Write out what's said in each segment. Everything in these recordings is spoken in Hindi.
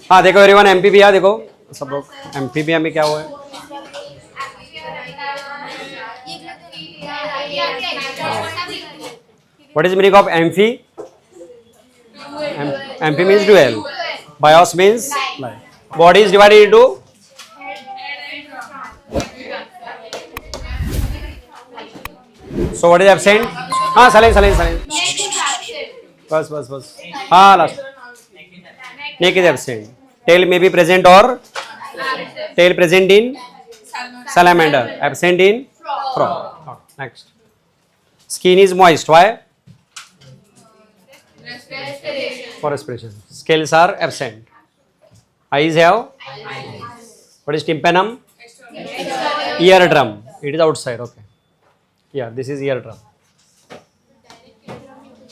हाँ देखो एवरीवन एम्फीबिया देखो सब लोग एम्फीबिया में क्या हुआ है? What is the meaning of amphi? Amphi means dual. Bios means life. Body is divided into so what is absent? हाँ silence. बस हाँ last neck is absent. Tail may be present or tail present in salamander, absent in frog. Next. Skin is moist. Why? For respiration. Scales are absent. Eyes have. What is tympanum? Eardrum. It is outside. Okay. Yeah, this is eardrum.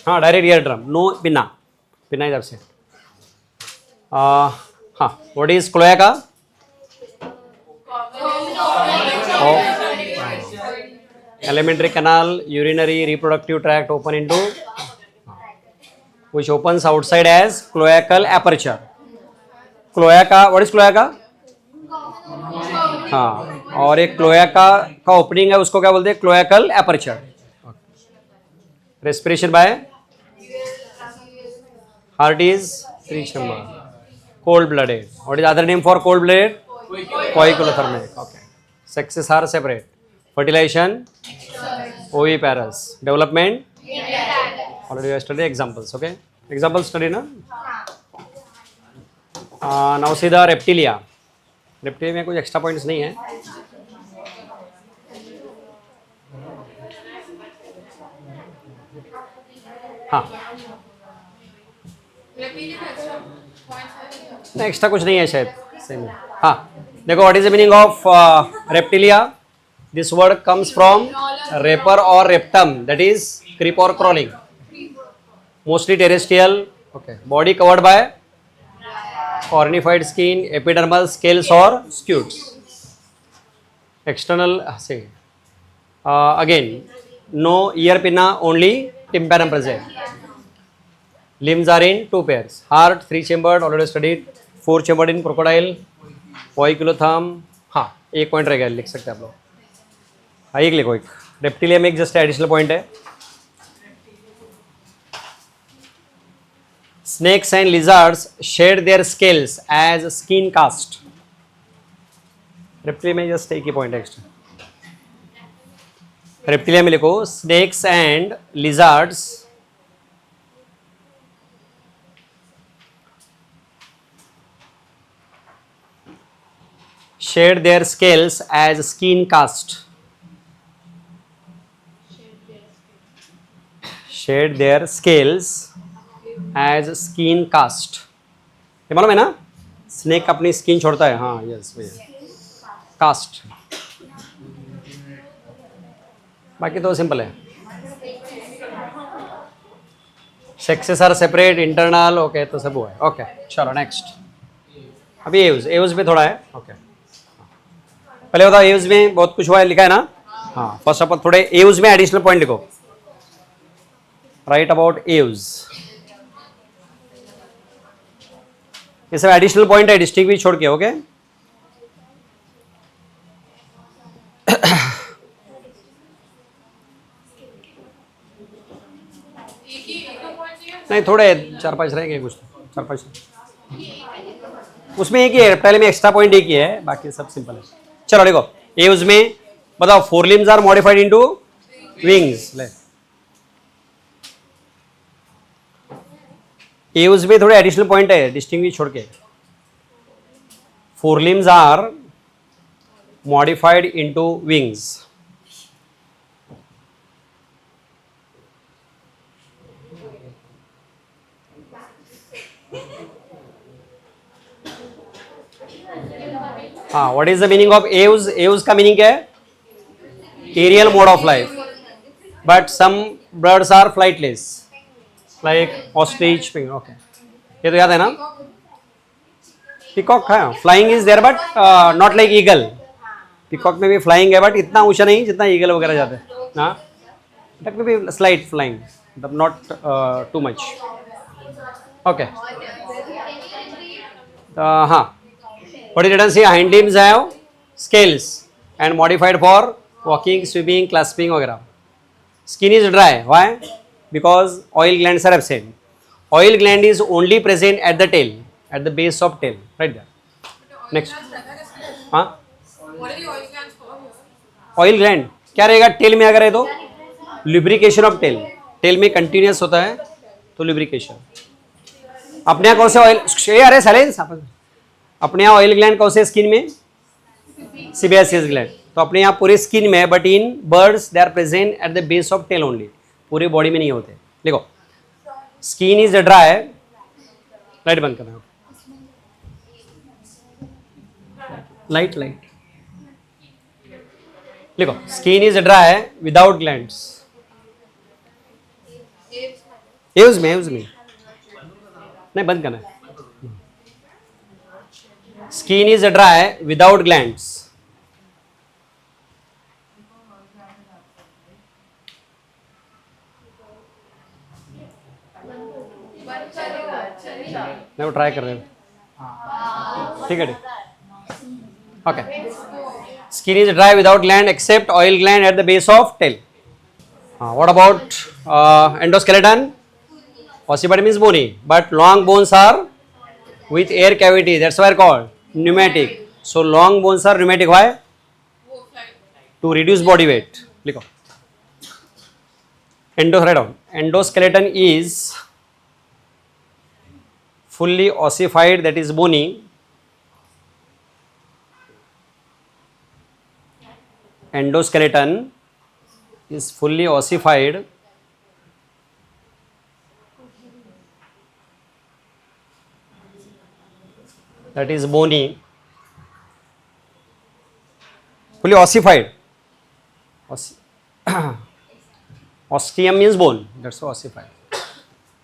Direct eardrum. No pinna. Pinna is absent. What is cloaca? Alimentary canal, urinary, reproductive tract open into which opens outside as cloacal aperture. Cloaca, what is cloaca? और एक क्लोएका का ओपनिंग है उसको क्या बोलते हैं? Cloacal aperture. Respiration by heart is 3 chamber. Cold blooded. What is other name for cold blooded? Poikilothermic. Okay. Sexes are separate. Fertilization oviparous. Development already study examples. Okay example study ना. Now see the reptilia. Reptilia में कुछ एक्स्ट्रा पॉइंट्स नहीं है. एक्स्ट्रा कुछ नहीं है शायद. सेम. देखो what is the meaning of reptilia. This word comes from repere और रेप्टम दैट इज क्रीप और crawling. Mostly terrestrial. Okay. Body covered by cornified skin, epidermal scales or scutes. External say again no ear pinna, only tympanum present. Limbs are in 2 pairs. Heart 3 chambered, already studied. 4 chambered in crocodile. Poiculotherm. एक पॉइंट रह गया, लिख सकते हैं आप लोग. एक लिखो. एक रेप्टिलिया में एक जस्ट एडिशनल पॉइंट है. Snakes and lizards shed their scales as skin cast. Reptilia में जस्ट एक ही पॉइंट एक्स्ट्रा. रेप्टिलिया में लिखो snakes and lizards shed their scales as skin cast. Shed their scales as skin cast. ये मालूम है ना, स्नेक अपनी स्किन छोड़ता है. हाँ यस भैया. कास्ट. बाकी तो सिंपल है. Sexes are separate, internal. Okay तो सब हुआ है. ओके चलो नेक्स्ट. अभी एव्स पे थोड़ा है. ओके पहले बताओ एव्स में बहुत कुछ हुआ है, लिखा है ना. फर्स्ट ऑफ ऑल थोड़े एव्स में एडिशनल पॉइंट लिखो. Right about Aves. ये सब एडिशनल पॉइंट है, डिस्ट्रिक्ट भी छोड़ के. ओके नहीं थोड़े 4-5 रहेंगे कुछ. 4-5 उसमें एक ही है. पहले में एक्स्ट्रा पॉइंट एक ही है, बाकी सब सिंपल है. चलो देखो एव्स में बताओ. 4 limbs are modified into wings. ले एव्स में थोड़े एडिशनल पॉइंट है, डिस्टिंग छोड़ के. 4 limbs are modified into wings. What is the meaning of aves? Aves का मीनिंग क्या है? Aerial mode of life. But some birds are flightless like ostrich. Okay ये तो याद है ना. पिकॉक है, flying is there but not like eagle. Peacock में भी फ्लाइंग है बट इतना ऊंचा नहीं जितना ईगल वगैरह जाते हैं. डक में भी slight flying but not too much. Okay हाँ, what is written? See, hind limbs have scales and modified for walking, swimming, clasping वगैरह. Skin is dry. Why? Because oil glands are absent. Oil gland is only present at the tail, at the base of tail, right there. Next. हाँ, ऑयल ग्लैंड क्या रहेगा टेल में अगर है तो लुब्रिकेशन ऑफ टेल. टेल में कंटिन्यूस होता है तो लुब्रिकेशन. अपने यहाँ कौन से ऑयल अरे साइलेंस. अपने यहाँ ऑयल ग्लैंड कौन से स्किन में सीबेसियस ग्लैंड. तो अपने यहाँ पूरे स्किन में but in birds they are present at the base of tail only. पूरे बॉडी में नहीं होते. देखो स्किन इज ड्राई. लाइट बंद करना. लाइट लाइट लिखो. Skin is dry without glands. Use में नहीं बंद करना है. Skin is dry without glands. नहीं वो ट्राई कर रहे हो. ठीक है. Okay. Skin is dry without gland except oil gland at the base of tail. What about endoskeleton? Ossibody means bony, but long bones are with air cavity. That's why called pneumatic. So long bones are pneumatic. Why? To reduce body weight. लिखो. Endoskeleton is fully ossified, that is bony. Endoskeleton is fully ossified, that is bony. Fully ossified. Ostium means bone. That's so ossified.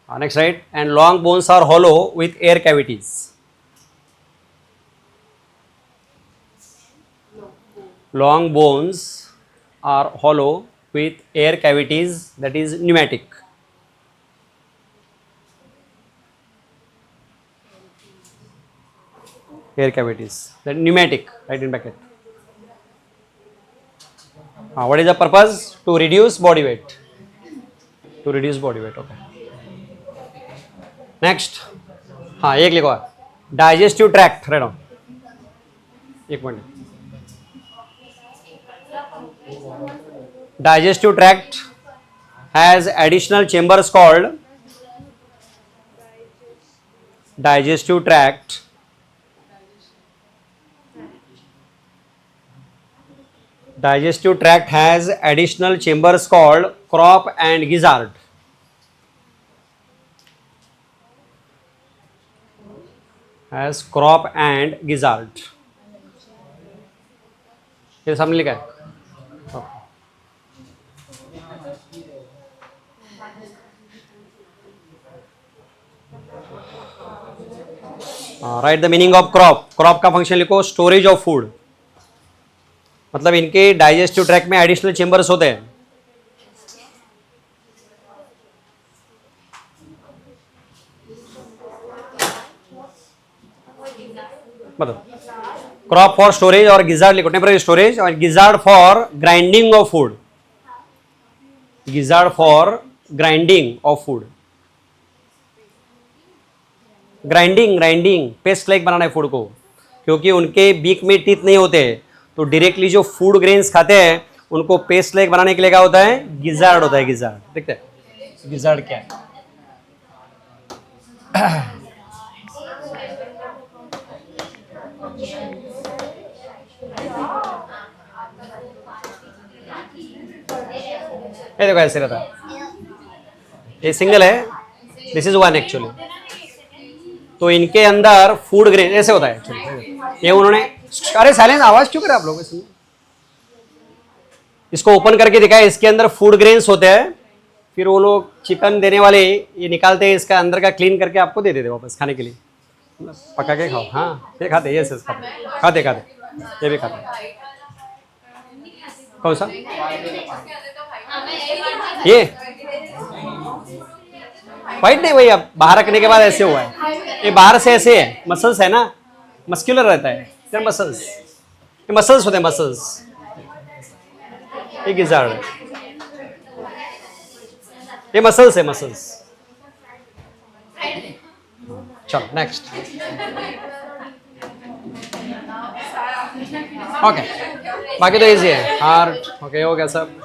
Next, right? And long bones are hollow with air cavities. Long bones are hollow with air cavities, that is pneumatic. Air cavities, that pneumatic, right in bracket. What is the purpose? To reduce body weight. To reduce body weight. Okay. Next. हाँ एक लिखो. Digestive tract. Right on. एक minute. Digestive tract has additional chambers called digestive tract has additional chambers called crop and gizzard. Has crop and gizzard. ये सामने लिखा है. Write the meaning of crop. Crop का फंक्शन लिखो. Storage of food. मतलब इनके डाइजेस्टिव ट्रैक्ट में एडिशनल चेंबर्स होते हैं. मतलब क्रॉप फॉर स्टोरेज और गिजार्ड लिखो. टेम्पररी स्टोरेज और gizzard for grinding of food. Gizzard for grinding of food. Grinding paste like बनाना है फूड को. क्योंकि उनके बीक में टीथ नहीं होते तो डायरेक्टली जो फूड ग्रेन्स खाते हैं उनको पेस्ट लाइक बनाने के लिए क्या होता है? गिजार्ड होता है. गिजार्ड देखते हैं गिजार्ड क्या है. ये देखो ऐसे रहता है. ये सिंगल है. This is one actually. तो इनके अंदर फूड ग्रेन ऐसे होता है एक्चुअली. ये उन्होंने अरे साइलेंस आवाज क्यों करे आप लोग. इसको ओपन करके दिखाया. इसके अंदर फूड ग्रेन्स होते हैं. फिर वो लोग चिकन देने वाले ये निकालते हैं. इसका अंदर का क्लीन करके आपको दे देते वापस खाने के लिए. पका के खाओ. हाँ ये खाते. ये खाते ये भी खाते. कौन सा ये वाइट नहीं. वही अब बाहर रखने के बाद ऐसे हुआ है. ये बाहर से ऐसे है. मसल्स है ना मस्क्यूलर रहता है, देयर मसल्स, ये मसल्स होते हैं, मसल्स, ये गिजार्ड, ये मसल्स है, मसल्स। चलो नेक्स्ट। ओके, बाकी तो इजी है। हार्ट ओके हो गया सब।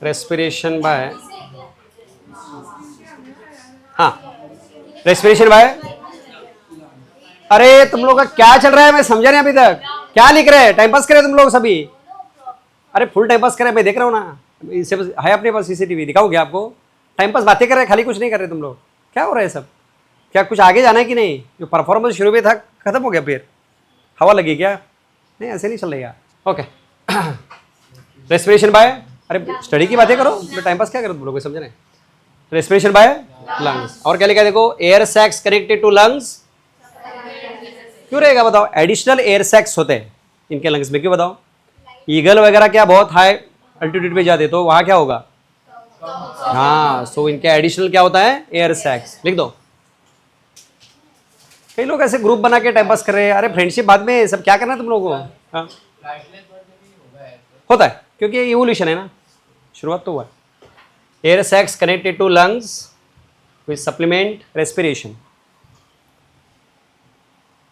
रेस्पिरेशन बाय, हाँ रेस्पिरेशन बाय, अरे तुम लोग का क्या चल रहा है, मैं समझा नहीं अभी तक। क्या लिख रहे हैं, टाइम पास करे तुम लोग सभी? अरे फुल टाइम पास करे, मैं देख रहा हूँ ना, इससे है अपने पास सीसीटीवी, दिखाओ क्या आपको? टाइम पास बातें कर रहे हैं, खाली कुछ नहीं कर रहे तुम लोग। क्या हो रहा है सब? क्या कुछ आगे जाना है कि नहीं? जो परफॉर्मेंस शुरू में था खत्म हो गया, फिर हवा लगी क्या? नहीं ऐसे नहीं चल रही यार। ओके रेस्पिरेशन बाय, अरे स्टडी की बातें करो, मैं टाइम पास क्या करो तुम लोग, समझ रहे? रेस्पिरेशन बाय लंग्स, और क्या लिखा देखो, air sacs connected to lungs. क्यों रहेगा बताओ? एडिशनल एयर सैक्स होते हैं इनके लंग्स में, क्यों बताओ? ईगल वगैरह क्या बहुत हाई अल्टीट्यूड पे जाते तो वहां क्या होगा? हाँ, सो इनके एडिशनल क्या होता है? एयर सैक्स। लिख दो। कई लोग ऐसे ग्रुप बना के टाइम पास कर रहे हैं, अरे फ्रेंडशिप बाद में, सब क्या करना है तुम लोगों को? हाँ? होता है क्योंकि ये इवोल्यूशन है ना, शुरुआत तो हुआ है। Air sacs connected to lungs with supplement respiration.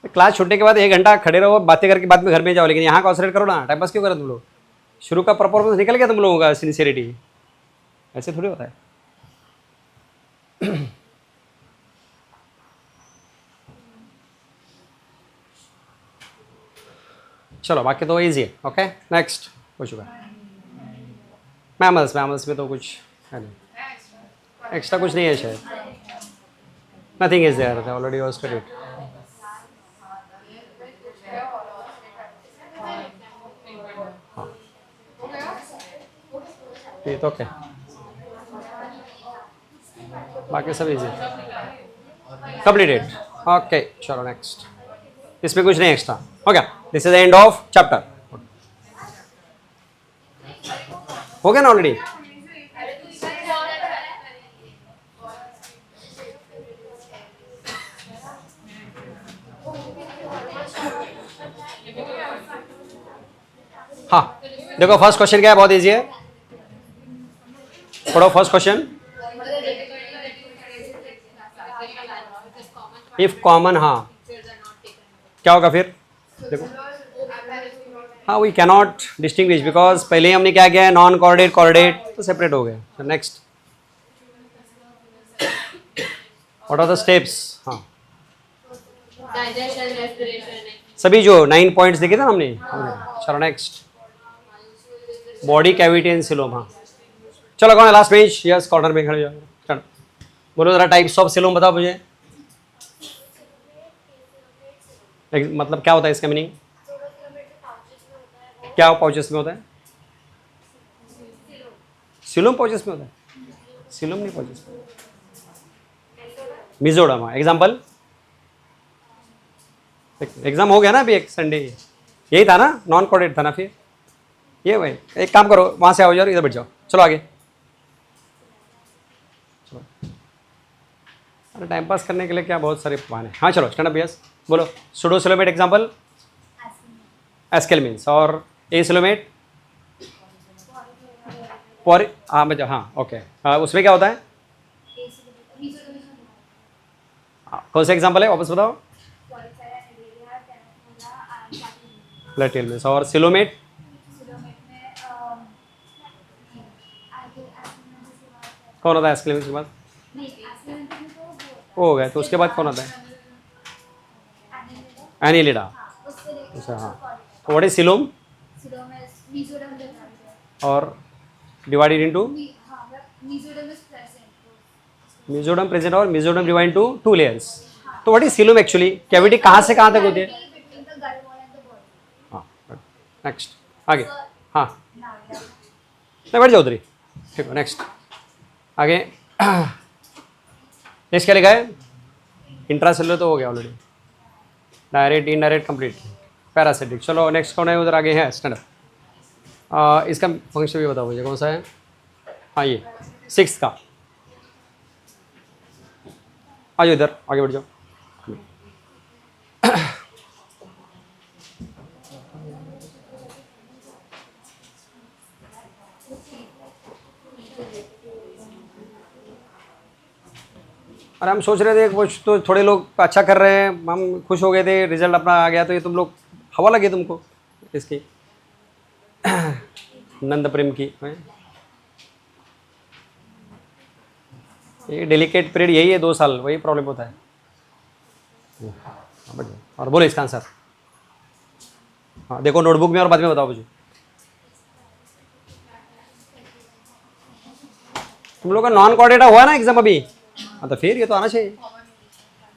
Class छूटने के बाद 1 घंटा खड़े रहो, बातें करके बाद में घर में जाओ, लेकिन यहाँ कॉन्सनट्रेट करो ना। टाइम पास क्यों करो तुम लोग? शुरू का परफॉर्मेंस निकल गया तुम लोगों का, सिंसियरिटी। ऐसे थोड़ी होता है। चलो बाकी तो इजी है। ओके नेक्स्ट हो चुका है। मैमल्स, मैमल्स में तो कुछ है नहीं, एक्स्ट्रा कुछ नहीं है शायद। Nothing is there, already was studied. ये तो ओके, बाकी सब इजी कंप्लीटेड। ओके चलो नेक्स्ट, इसमें कुछ नहीं एक्स्ट्रा। हो गया, this is the end of chapter. हो गया ना ऑलरेडी? हाँ देखो फर्स्ट क्वेश्चन क्या है, बहुत इजी है। पढ़ो फर्स्ट क्वेश्चन। इफ कॉमन, हाँ क्या होगा फिर? देखो हाँ, वी कैनॉट डिस्टिंग्विश बिकॉज पहले ही हमने क्या किया है, नॉन कॉर्डेट कॉर्डेट तो सेपरेट हो गए। Next, what are the steps? हाँ सभी जो 9 पॉइंट्स देखे थे ना हमने। चलो next, body cavity and coelom. हाँ चलो कौन है लास्ट पेज? यस कॉर्नर में खड़े जाओ, बोलो जरा टाइप्स ऑफ सिलोम बताओ मुझे। मतलब क्या होता है इसका मीनिंग? क्या पाउचेस में होता है? सिलोम पाउचेस में होता है? सिलोम नहीं पाउचेस में। मिजोरम, एग्जाम्पल? एग्जाम हो गया ना अभी, एक संडे यही था ना, नॉन कॉर्डेट था ना। फिर ये भाई एक काम करो, वहां से आओ जाओ, इधर बैठ जाओ। चलो आगे चलो, अरे टाइम पास करने के लिए क्या बहुत सारे बहाने। हाँ चलो स्टैंड अप यस, बोलो। Pseudocoelomate example? एस्केल मीन्स, और एसिलोमेट? पॉरी, हाँ मतलब हाँ ओके। उसमें क्या होता है? कौन सा एग्जाम्पल है वापस बताओ? प्लेटियल मीन्स, और सिलोमेट? कौन होता है एस्केल मीन्स के बाद? वो हो गया, तो उसके बाद कौन आता है? एनिलिडा। अच्छा हाँ, तो व्हाट इज सिलोम? और डिवाइडेड इनटू? मिजोरम प्रेजेंट और मिजोरम डिवाइड इनटू 2 लेयर्स। तो what is coelom actually? Cavity कहाँ से कहाँ तक होती है? हाँ नेक्स्ट आगे। हाँ नहीं बैठ जाओ उधर ही, ठीक है। नेक्स्ट आगे, नेक्स्ट क्या लिखा है? इंट्रासेलुलर तो हो गया already, direct indirect complete, parasitic. चलो नेक्स्ट कौन है उधर आगे है? Stand up. इसका फंक्शन भी बताओ मुझे, कौन सा है? हाँ ये 6 का। आ जाओ इधर, आगे बढ़ जाओ। अरे हम सोच रहे थे कुछ तो थोड़े लोग अच्छा कर रहे हैं, हम खुश हो गए थे, रिजल्ट अपना आ गया, तो ये तुम लोग हवा लगे तुमको इसकी नंद प्रेम की। ये डेलिकेट पीरियड यही है, 2 साल, वही प्रॉब्लम होता है। हाँ, बढ़िया। और बोलो इसका आंसर। हाँ देखो नोटबुक में और बाद में बताओ मुझे। तुम लोग का नॉन कोऑर्डिनेटर हुआ ना एग्जाम अभी? हाँ तो फिर ये तो आना चाहिए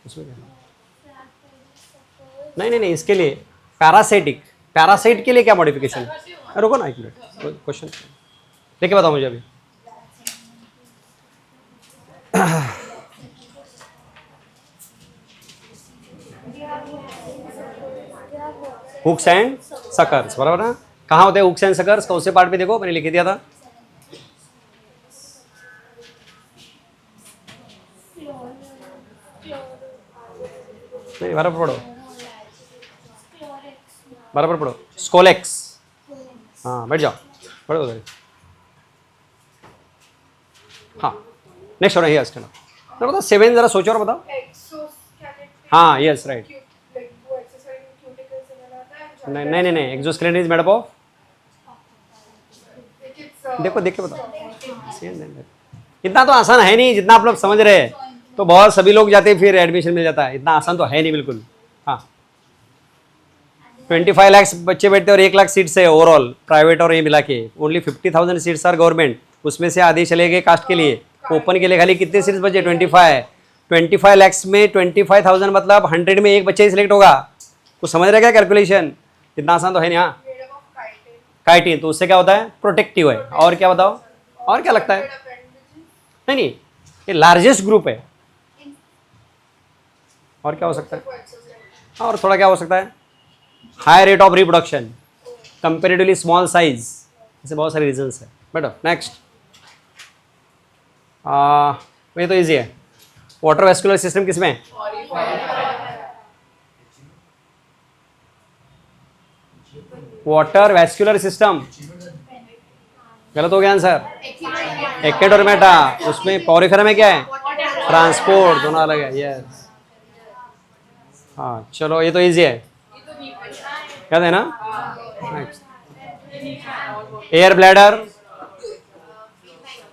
उसमें क्या? नहीं, इसके लिए पैरासाइटिक, पैरासाइट के लिए क्या मॉडिफिकेशन? रुको ना एक मिनट, क्वेश्चन लेके बताओ मुझे अभी। हुक्स एंड सकर्स, बराबर ना? कहाँ होते हैं हुक्स एंड सकर्स? कौन से पार्ट में? देखो मैंने लिख दिया था। नहीं, बराबर पढ़ो, बराबर पढ़ो। स्कोलेक्स। हाँ बैठ जाओ, पढ़ो उधर। हाँ नेक्स्ट हो रहा है यस, चलो बताओ 7 जरा सोचो और बताओ। हाँ यस राइट। नहीं, exoskeleton is made up of, देखो देख के बताओ। इतना तो आसान है नहीं जितना आप लोग समझ रहे हैं, तो बहुत सभी लोग जाते हैं फिर एडमिशन मिल जाता है, इतना आसान तो है नहीं बिल्कुल। हाँ 25 लाख बच्चे बैठते हैं और 1 लाख सीट्स है ओवरऑल, प्राइवेट और ये मिला के। ओनली 50,000 सीट्स आर गवर्नमेंट, उसमें से आधी चले गए कास्ट के लिए। ओपन के लिए खाली कितने सीट्स बचे? 25 लैक्स में 25,000 मतलब 100 में एक बच्चे ही सिलेक्ट होगा। कुछ समझ रहे क्या कैलकुलेशन? इतना आसान तो है नहीं। हाँ काइटिन, तो उससे क्या होता है? प्रोटेक्टिव है। और क्या बताओ, और क्या लगता है? नहीं, ये लार्जेस्ट ग्रुप है। और क्या हो सकता है? और थोड़ा क्या हो सकता है? High rate of reproduction, comparatively small size, ऐसे बहुत सारे रीजंस है। बेटो नेक्स्ट, ये तो इजी है। वाटर वेस्कुलर सिस्टम किसमें है? वाटर वेस्कुलर सिस्टम गलत हो गया आंसर। एक्केडोर्मेटा, उसमें पॉरीफेरा में क्या है? ट्रांसपोर्ट, दोनों अलग है। यस हाँ चलो ये तो इजी है, याद है ना? Next, air bladder,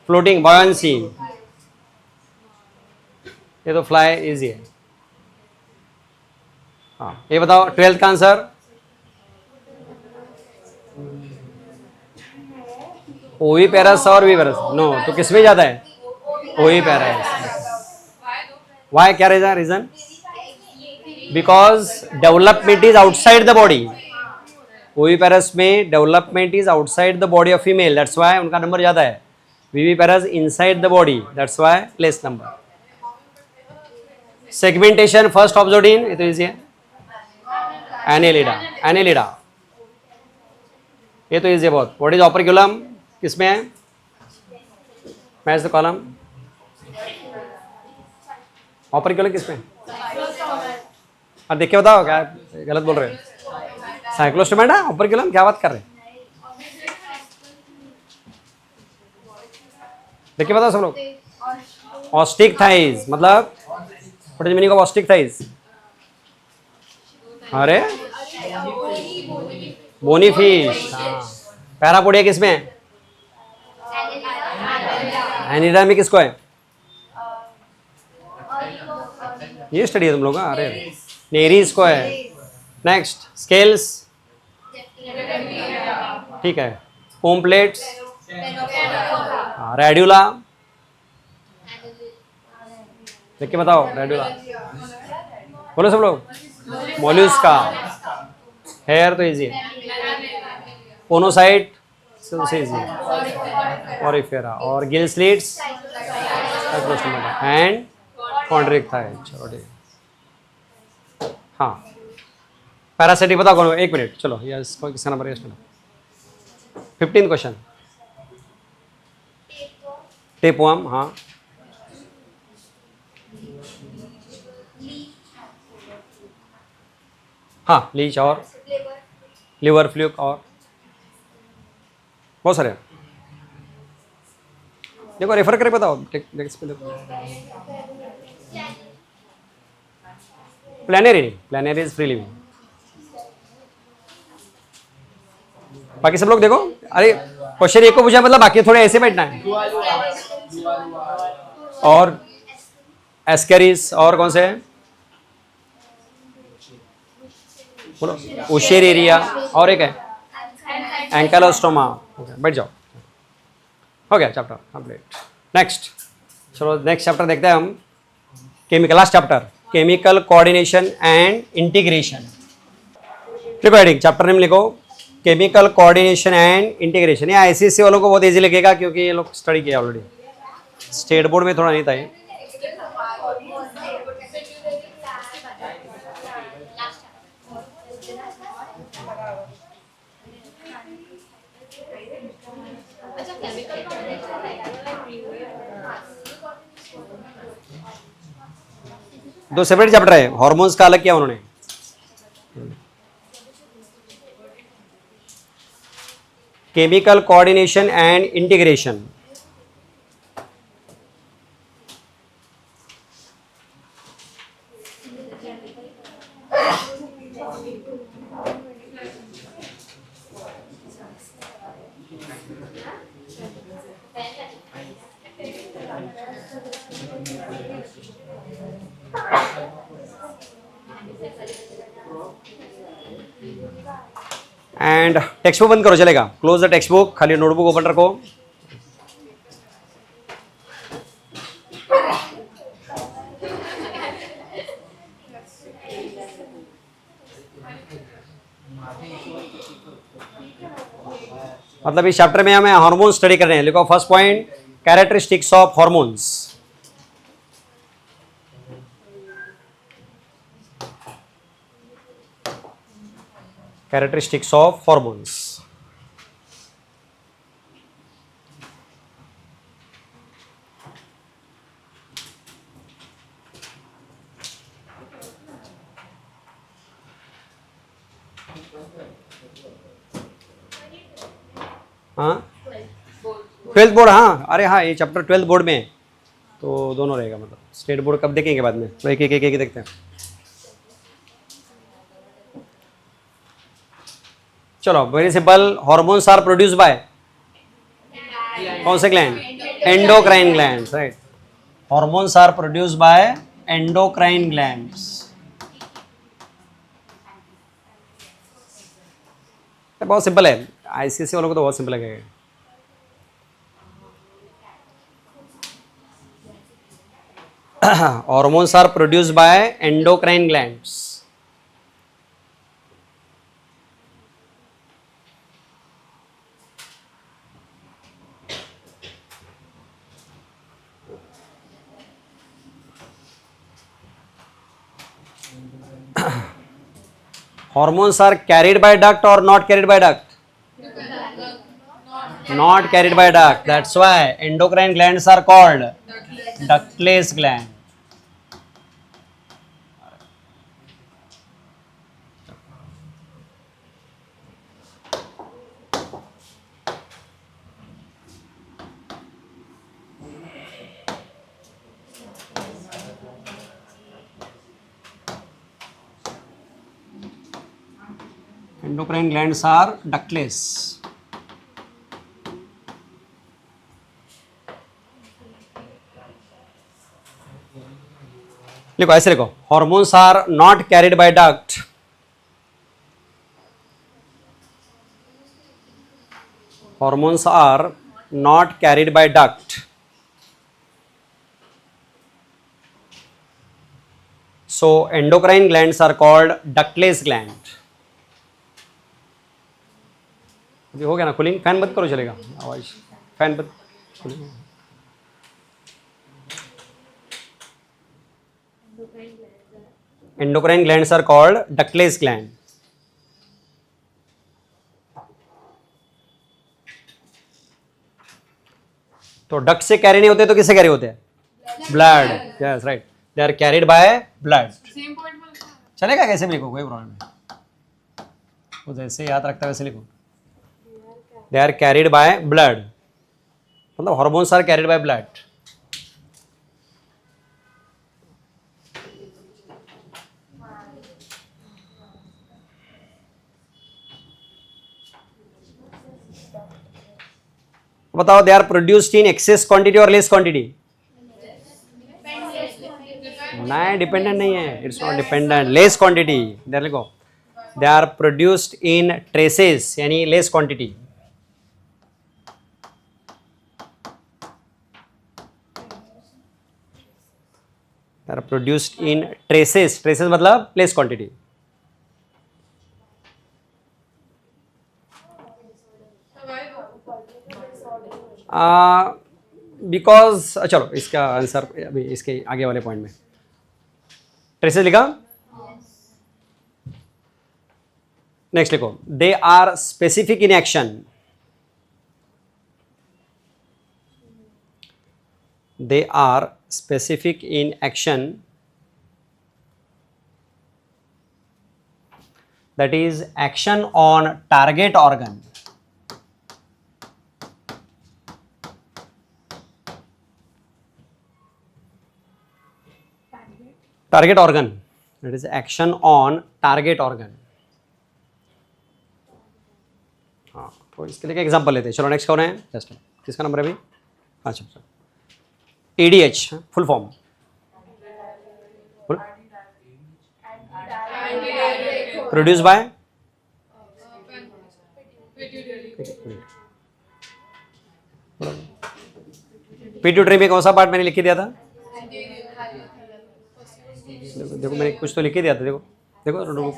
floating buoyancy, ये तो फ्लाई इजी है। हाँ ये बताओ 12th का आंसर। ओवी पैरस और वी पैरस, नो तो किसमें ज्यादा है? Oviparous. वाई, क्या reason? Because development is outside the body. Oviparous में development is outside the body of female, that's why उनका नंबर ज्यादा है। Viviparous inside the body, that's why less number. Segmentation first observed, ये तो इजी है। एनेलिडा, एनेलिडा ये तो इजी है बहुत। व्हाट इज ऑपरक्यूलम, किसमें है? Match the column. ऑपरक्यूलम किसमें? अब देख के बताओ, क्या गलत बोल रहे हो? साइक्लोस्टोमेटा, ऑपरक्यूलम, क्या बात कर रहे हैं? देख के बताओ सब लोग। ऑस्टिक थाइज मतलब what is meaning of osteichthyes? अरे बोनी फिश। पैरापोडिया किसमें है? एनिडा में किसको है? ये स्टडी है तुम लोग का? अरे नेरीज को है। नेक्स्ट, स्केल्स, ठीक है। पोम्पलेट्स, रेड्यूला, देख के बताओ रेड्यूला। बोलो सब लोग। मोल्यूस्का, हेयर तो इजी है। पोनोसाइट सबसे इजी है। ऑरिफेरा और गिल स्लिट्स एंड कॉन्ड्रिक थाई। चलो ठीक। हाँ पैरासिटिक बताओ कौन? 1 मिनट चलो, यस किसका नंबर है? 15th question. टेपवर्म, हाँ हाँ लीच और लिवर फ्लूक और बहुत सारे। देखो रेफर करके बताओ, प्लेनरी नहीं, प्लेनरी इज फ्री लिविंग। बाकी सब लोग देखो, अरे क्वेश्चन एक को पूछा मतलब बाकी थोड़े ऐसे बैठना है। और एस्केरिस, और कौन से हैं बोलो, ओशेर एरिया, और एक है एंकालोस्टोमा। बैठ जाओ, हो गया चैप्टर कंप्लीट। नेक्स्ट, चलो नेक्स्ट चैप्टर देखते हैं हम। Chemical, last chapter, chemical coordination and integration. लिखो हेडिंग, चैप्टर नेम लिखो, केमिकल कोऑर्डिनेशन एंड इंटीग्रेशन। ये आईसीएससी वालों को बहुत इजी लगेगा क्योंकि ये लोग स्टडी किया ऑलरेडी। स्टेट बोर्ड में थोड़ा नहीं था ये। दो सेपरेट चैप्टर है, हॉर्मोन्स का अलग किया उन्होंने। Chemical coordination and integration. And text book बंद करो, चलेगा। क्लोज द टेक्स्ट बुक, खाली नोटबुक ओपन रखो। मतलब इस चैप्टर में हमें हार्मोन स्टडी कर रहे हैं। लिखो first point, characteristics of hormones. Characteristics of hormones. हाँ, 12th बोर्ड, हाँ अरे हाँ ये चैप्टर 12th बोर्ड में है, तो दोनों रहेगा। मतलब स्टेट बोर्ड कब देखेंगे बाद में, तो एक एक एक एक देखते हैं। चलो very simple, hormones are produce by कौन से gland? Endocrine glands, right. Hormones are produce by endocrine glands. बहुत सिंपल है, आईसीएससी वालों को तो बहुत सिंपल लगेगा। Hormones are produce by endocrine glands. Hormones are carried by duct or not carried by duct? Not carried by duct. That's why endocrine glands are called ductless gland. Endocrine glands are ductless. लिखो ऐसे लिखो, hormones are not carried by duct. Hormones are not carried by duct, so endocrine glands are called ductless gland. अभी हो गया ना कूलिंग? फैन बंद करो, चलेगा आवाज। फैन बंद। endocrine glands are called ductless gland. तो डक्ट से कैरी नहीं होते तो किससे कैरी होते हैं? Blood, yes right, they are carried by blood. चलेगा कैसे भी लिखो, कोई प्रॉब्लम नहीं, वो जैसे याद रखता है वैसे लिखो। They are carried by blood, मतलब hormones are carried by blood. बताओ, they are produced in excess quantity और लेस क्वांटिटी? नहीं, डिपेंडेंट नहीं है, it's not dependent. Less quantity, there लिखो, they are produced in traces यानी less quantity. They are produced in traces, traces मतलब लेस क्वांटिटी. बिकॉज चलो इसका आंसर अभी इसके आगे वाले पॉइंट में. ट्रेसेस लिखा. नेक्स्ट लिखो, they are specific in action. They are specific in action, that is action on target organ. Target organ, that is action on target organ. हाँ, तो इसके लिए एग्जाम्पल लेते हैं. चलो नेक्स्ट कौन है? जस्ट किसका नंबर है अभी? अच्छा, ADH full form. Produce by pituitary में कौन सा पार्ट मैंने लिख के दिया था? देखो मैंने कुछ तो लिख के दिया था. देखो देखो नोटबुक.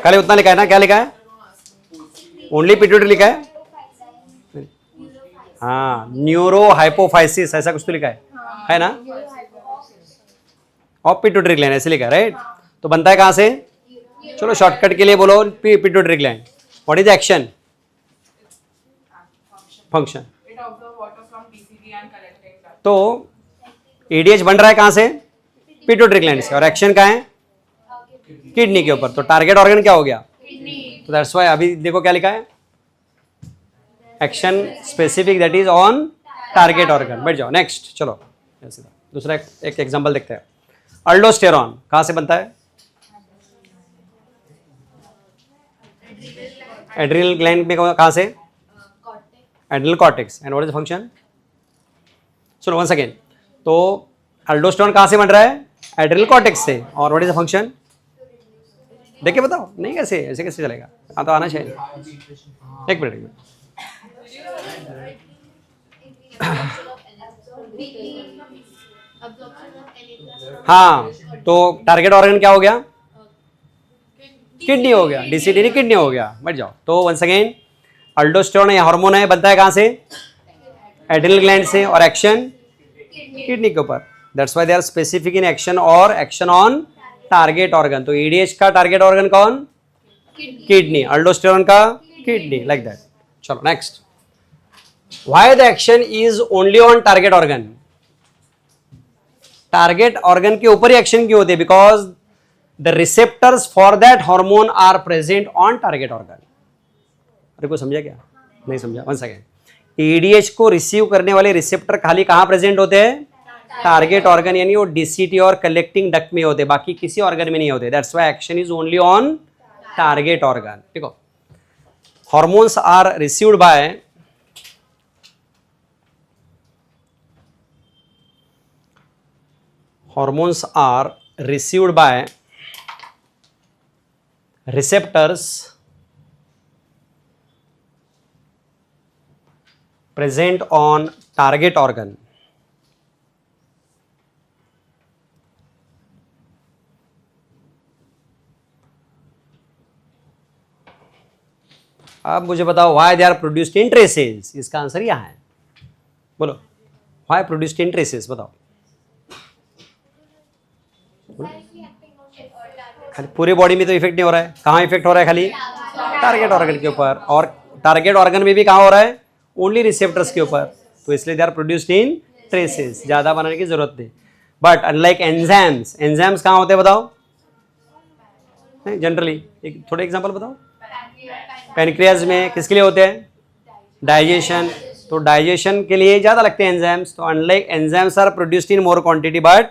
खाली उतना लिखा है ना? क्या लिखा है? ओनली पिट्यूटरी लिखा है. हाँ, न्यूरो हाइपोफाइसिस ऐसा कुछ तो लिखा है ना? और पिट्यूटरी ग्लैंड ऐसे लिखा है, राइट? तो बनता है कहां से? चलो शॉर्टकट के लिए बोलो, pituitary gland. What is action? Function. तो एडीएच बन रहा है कहां से? पिट्यूटरी ग्लैंड से. और एक्शन कहां है? किडनी के ऊपर. तो टारगेट ऑर्गन क्या हो गया? तो दैट्स व्हाई अभी देखो क्या लिखा है, action specific that is on target organ. बैठ जाओ. नेक्स्ट चलो दूसरा एक एग्जांपल देखते हैं. अल्डोस्टेरॉन कहां से बनता है? एड्रिनल ग्लैंड में. कहां से? Adrenal cortex. And what is the function? सुनो वंस अगेन. तो अल्डोस्टेरॉन कहां से बन रहा है? एड्रिनल कॉर्टेक्स से. और व्हाट इज द फंक्शन? देख के बताओ. नहीं कैसे, ऐसे कैसे चलेगा? हाँ तो आना चाहिए. एक मिनट. हाँ, तो टारगेट ऑर्गन क्या हो गया? किडनी हो गया. डीसीडी नहीं, किडनी हो गया. बैठ जाओ. तो वंस अगेन, अल्डोस्टेरॉन या हार्मोन है, बनता है कहां से? एड्रिनल ग्लैंड से. और एक्शन किडनी के ऊपर. That's why they are specific in action और एक्शन ऑन टारगेट ऑर्गन. तो एडीएच का टारगेट ऑर्गन कौन? किडनी. अल्डोस्टेरॉन का किडनी. Like that. चलो next. Why the action is only on target organ? Target organ के ऊपर ही एक्शन क्यों होते हैं? Because the receptors for that hormone are present on target organ. अरे को समझा क्या? नहीं समझा? One second. एडीएच को रिसीव करने वाले रिसेप्टर खाली कहां प्रेजेंट होते हैं? टारगेट ऑर्गन, यानी वो डीसीटी और कलेक्टिंग डक्ट में होते, बाकी किसी ऑर्गन में नहीं होते. That's why action is only on target organ. देखो, hormones are received by hormones are received by receptors present on target organ. अब मुझे बताओ, why they are produced in traces? इसका आंसर यहाँ है. बोलो, why produced in traces? बताओ. खाली पूरी बॉडी में तो इफेक्ट नहीं हो रहा है. कहाँ इफेक्ट हो रहा है? खाली टारगेट ऑर्गन के ऊपर. और टारगेट ऑर्गन में भी कहाँ हो रहा है? ओनली रिसेप्टर्स के ऊपर. तो इसलिए they are produced in traces. ज्यादा बनाने की जरूरत नहीं. बट अनलाइक एंजाइम्स, एंजाइम्स कहाँ होते हैं बताओ? जनरली एक थोड़े एग्जांपल बताओ. पैनक्रियाज में किसके लिए होते हैं? डाइजेशन. तो डाइजेशन के लिए ज़्यादा लगते हैं एंजाइम्स. तो unlike enzymes are produced in more quantity but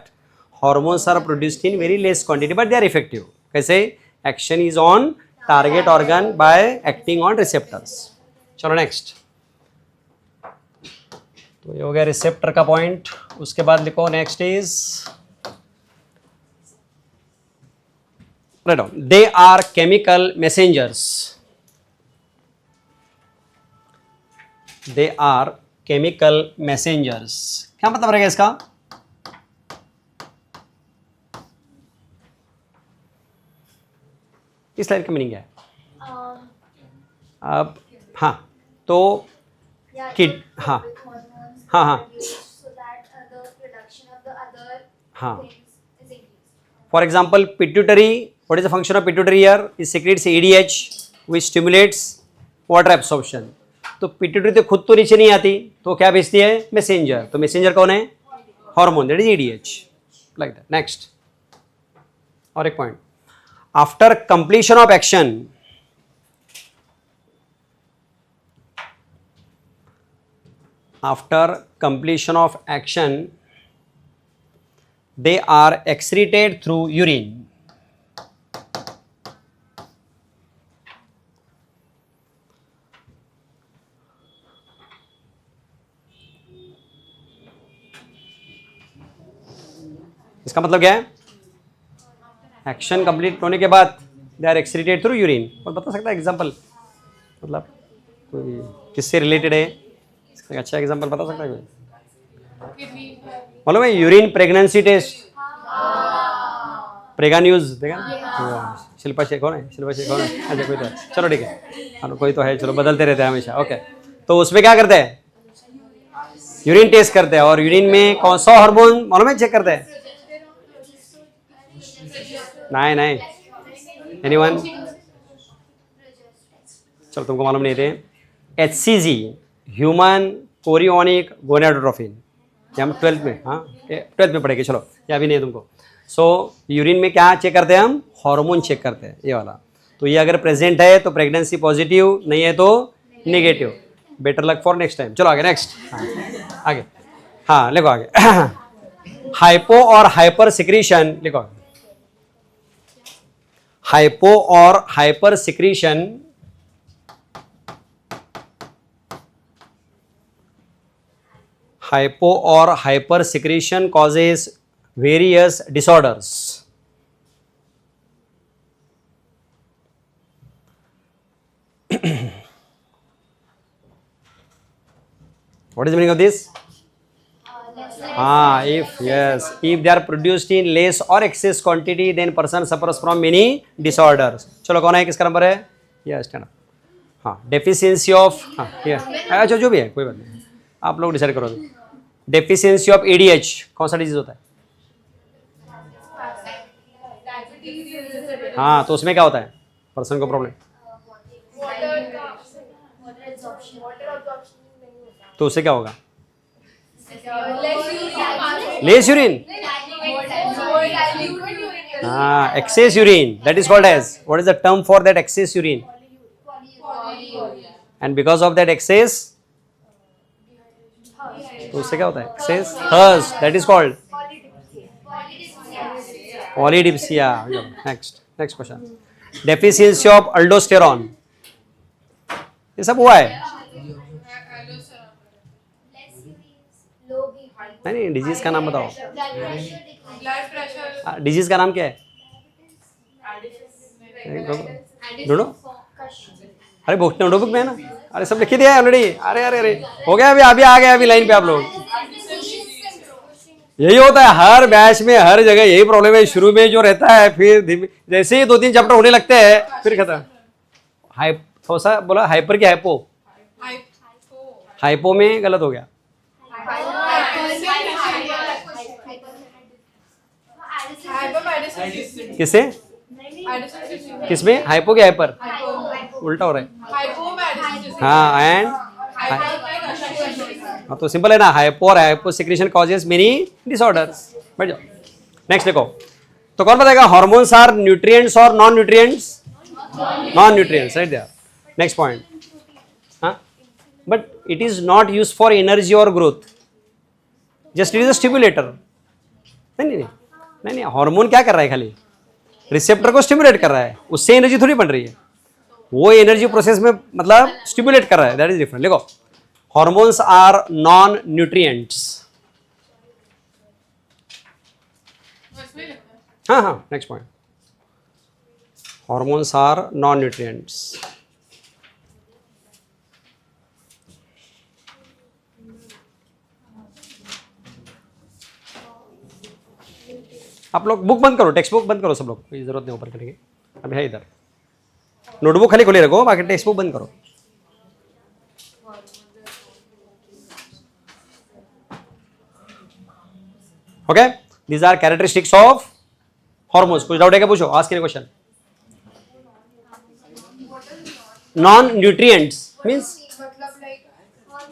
hormones are produced in very less quantity but they are effective. कैसे? Action is on target organ by acting on receptors. चलो नेक्स्ट. तो ये हो गया रिसेप्टर का पॉइंट. उसके बाद लिखो next is they are chemical messengers. They are chemical messengers. क्या मतलब रहेगा इसका? इस लाइन का मीनिंग क्या है? अब हाँ तो किड हाँ हाँ हाँ हाँ. For example, pituitary, what is the function of pituitary here? It secretes ADH, which stimulates water absorption. तो पिट्यूटरी तो खुद तो नीचे नहीं आती, तो क्या भेजती है? मैसेंजर. तो मैसेंजर कौन है? Hormone, that is ADH. Like that. Next और एक point. After completion of action, after completion of action they are excreted through urine. इसका मतलब क्या है? एक्शन कंप्लीट होने के बाद they are excreted through urine. और बता सकता है एग्जांपल? मतलब कोई किससे रिलेटेड है? इसका अच्छा एग्जांपल बता सकता है कोई? मालूम है urine pregnancy test? Prega News देखा ना? शिल्पा शेख कौन है? शिल्पा शेख कौन है? अच्छा कोई तो है. चलो ठीक है. हाँ कोई तो है. चलो बदलते रहते हैं हमेशा. ओके. तो उसमें क्या करते हैं? यूरिन टेस्ट करते हैं. और यूरिन में कौन सा हार्मोन मालूम है चेक करते हैं? नहीं नहीं. एनीवन? चलो तुमको मालूम नहीं थे. HCG human chorionic gonadotrophin. हम 12th में, हाँ 12th में पढ़ेंगे. चलो ये अभी नहीं तुमको. सो यूरिन में क्या चेक करते हैं हम? हार्मोन चेक करते हैं, ये वाला. तो ये अगर प्रेजेंट है तो प्रेगनेंसी पॉजिटिव, नहीं है तो negative. Better luck for next time. चलो आगे नेक्स्ट. हाँ आगे. हाँ लिखो आगे. हाइपो और हाइपर सिक्रीशन लिखो. हाइपो और hyper secretion hypo or hyper secretion causes various disorders. What is the meaning of this? If they are produced in less or excess quantity, then person suffers from many disorders. चलो कौन है? किसका नंबर है? ये स्टैंड अप. हाँ डेफिशिएंसी ऑफ, हाँ ये अच्छा जो भी है कोई बात नहीं, आप लोग डिसाइड करोगे. डेफिशिएंसी ऑफ ADH कौन सा डिजीज होता है? हाँ तो उसमें क्या होता है? पर्सन को प्रॉब्लम. तो उससे क्या होगा? Less urine. हाँ excess urine, that is called as, what is the term for that excess urine? And because of that excess, तो उससे क्या होता है? Excess thirst, that is called polydipsia. Next question. Deficiency of aldosterone. ये सब हुआ है? नहीं डिजीज का नाम बताओ. डिजीज का नाम क्या है? ढूंढो. अरे बुक नोटबुक में है ना? अरे सब लिख दिया है ऑलरेडी. अरे हो गया. अभी आ गया. अभी लाइन पे आप लोग. यही होता है हर बैच में, हर जगह यही प्रॉब्लम है. शुरू में जो रहता है, फिर धीमे जैसे ही 2-3 चैप्टर होने लगते हैं फिर खत्म. थोड़ा सा बोला हाइपर की हाइपो. हाइपो में गलत हो गया. किससे? किसमें? हाइपो की हाइपर. उल्टा हो रहा है. हाँ एंड हाँ तो सिंपल है ना. हाइपो और hypo secretion causes many disorders. बैठ जाओ. नेक्स्ट देखो. तो कौन बताएगा? हार्मोन्स आर न्यूट्रिएंट्स और non nutrients? Non nutrients, right there. Next point. हाँ but it is not used for energy or growth, just it is a stimulator. नहीं नहीं नहीं नहीं, हार्मोन क्या कर रहा है, खाली रिसेप्टर को स्टिमुलेट कर रहा है, उससे एनर्जी थोड़ी बन रही है, वो एनर्जी प्रोसेस में मतलब स्टिमुलेट कर रहा है, दैट इज डिफरेंट. देखो, हार्मोन्स आर नॉन न्यूट्रिएंट्स. हाँ हाँ, next point. Hormones are non nutrients. आप लोग बुक बंद करो, टेक्स्ट बुक बंद करो सब लोग, कोई जरूरत नहीं ऊपर करने की, अभी है इधर. नोटबुक खाली खोले रखो, बाकी टेक्स्ट बुक बंद करो. Okay, these are characteristics of hormones. कुछ डाउट है क्या, पूछो, ask any question. Non nutrients means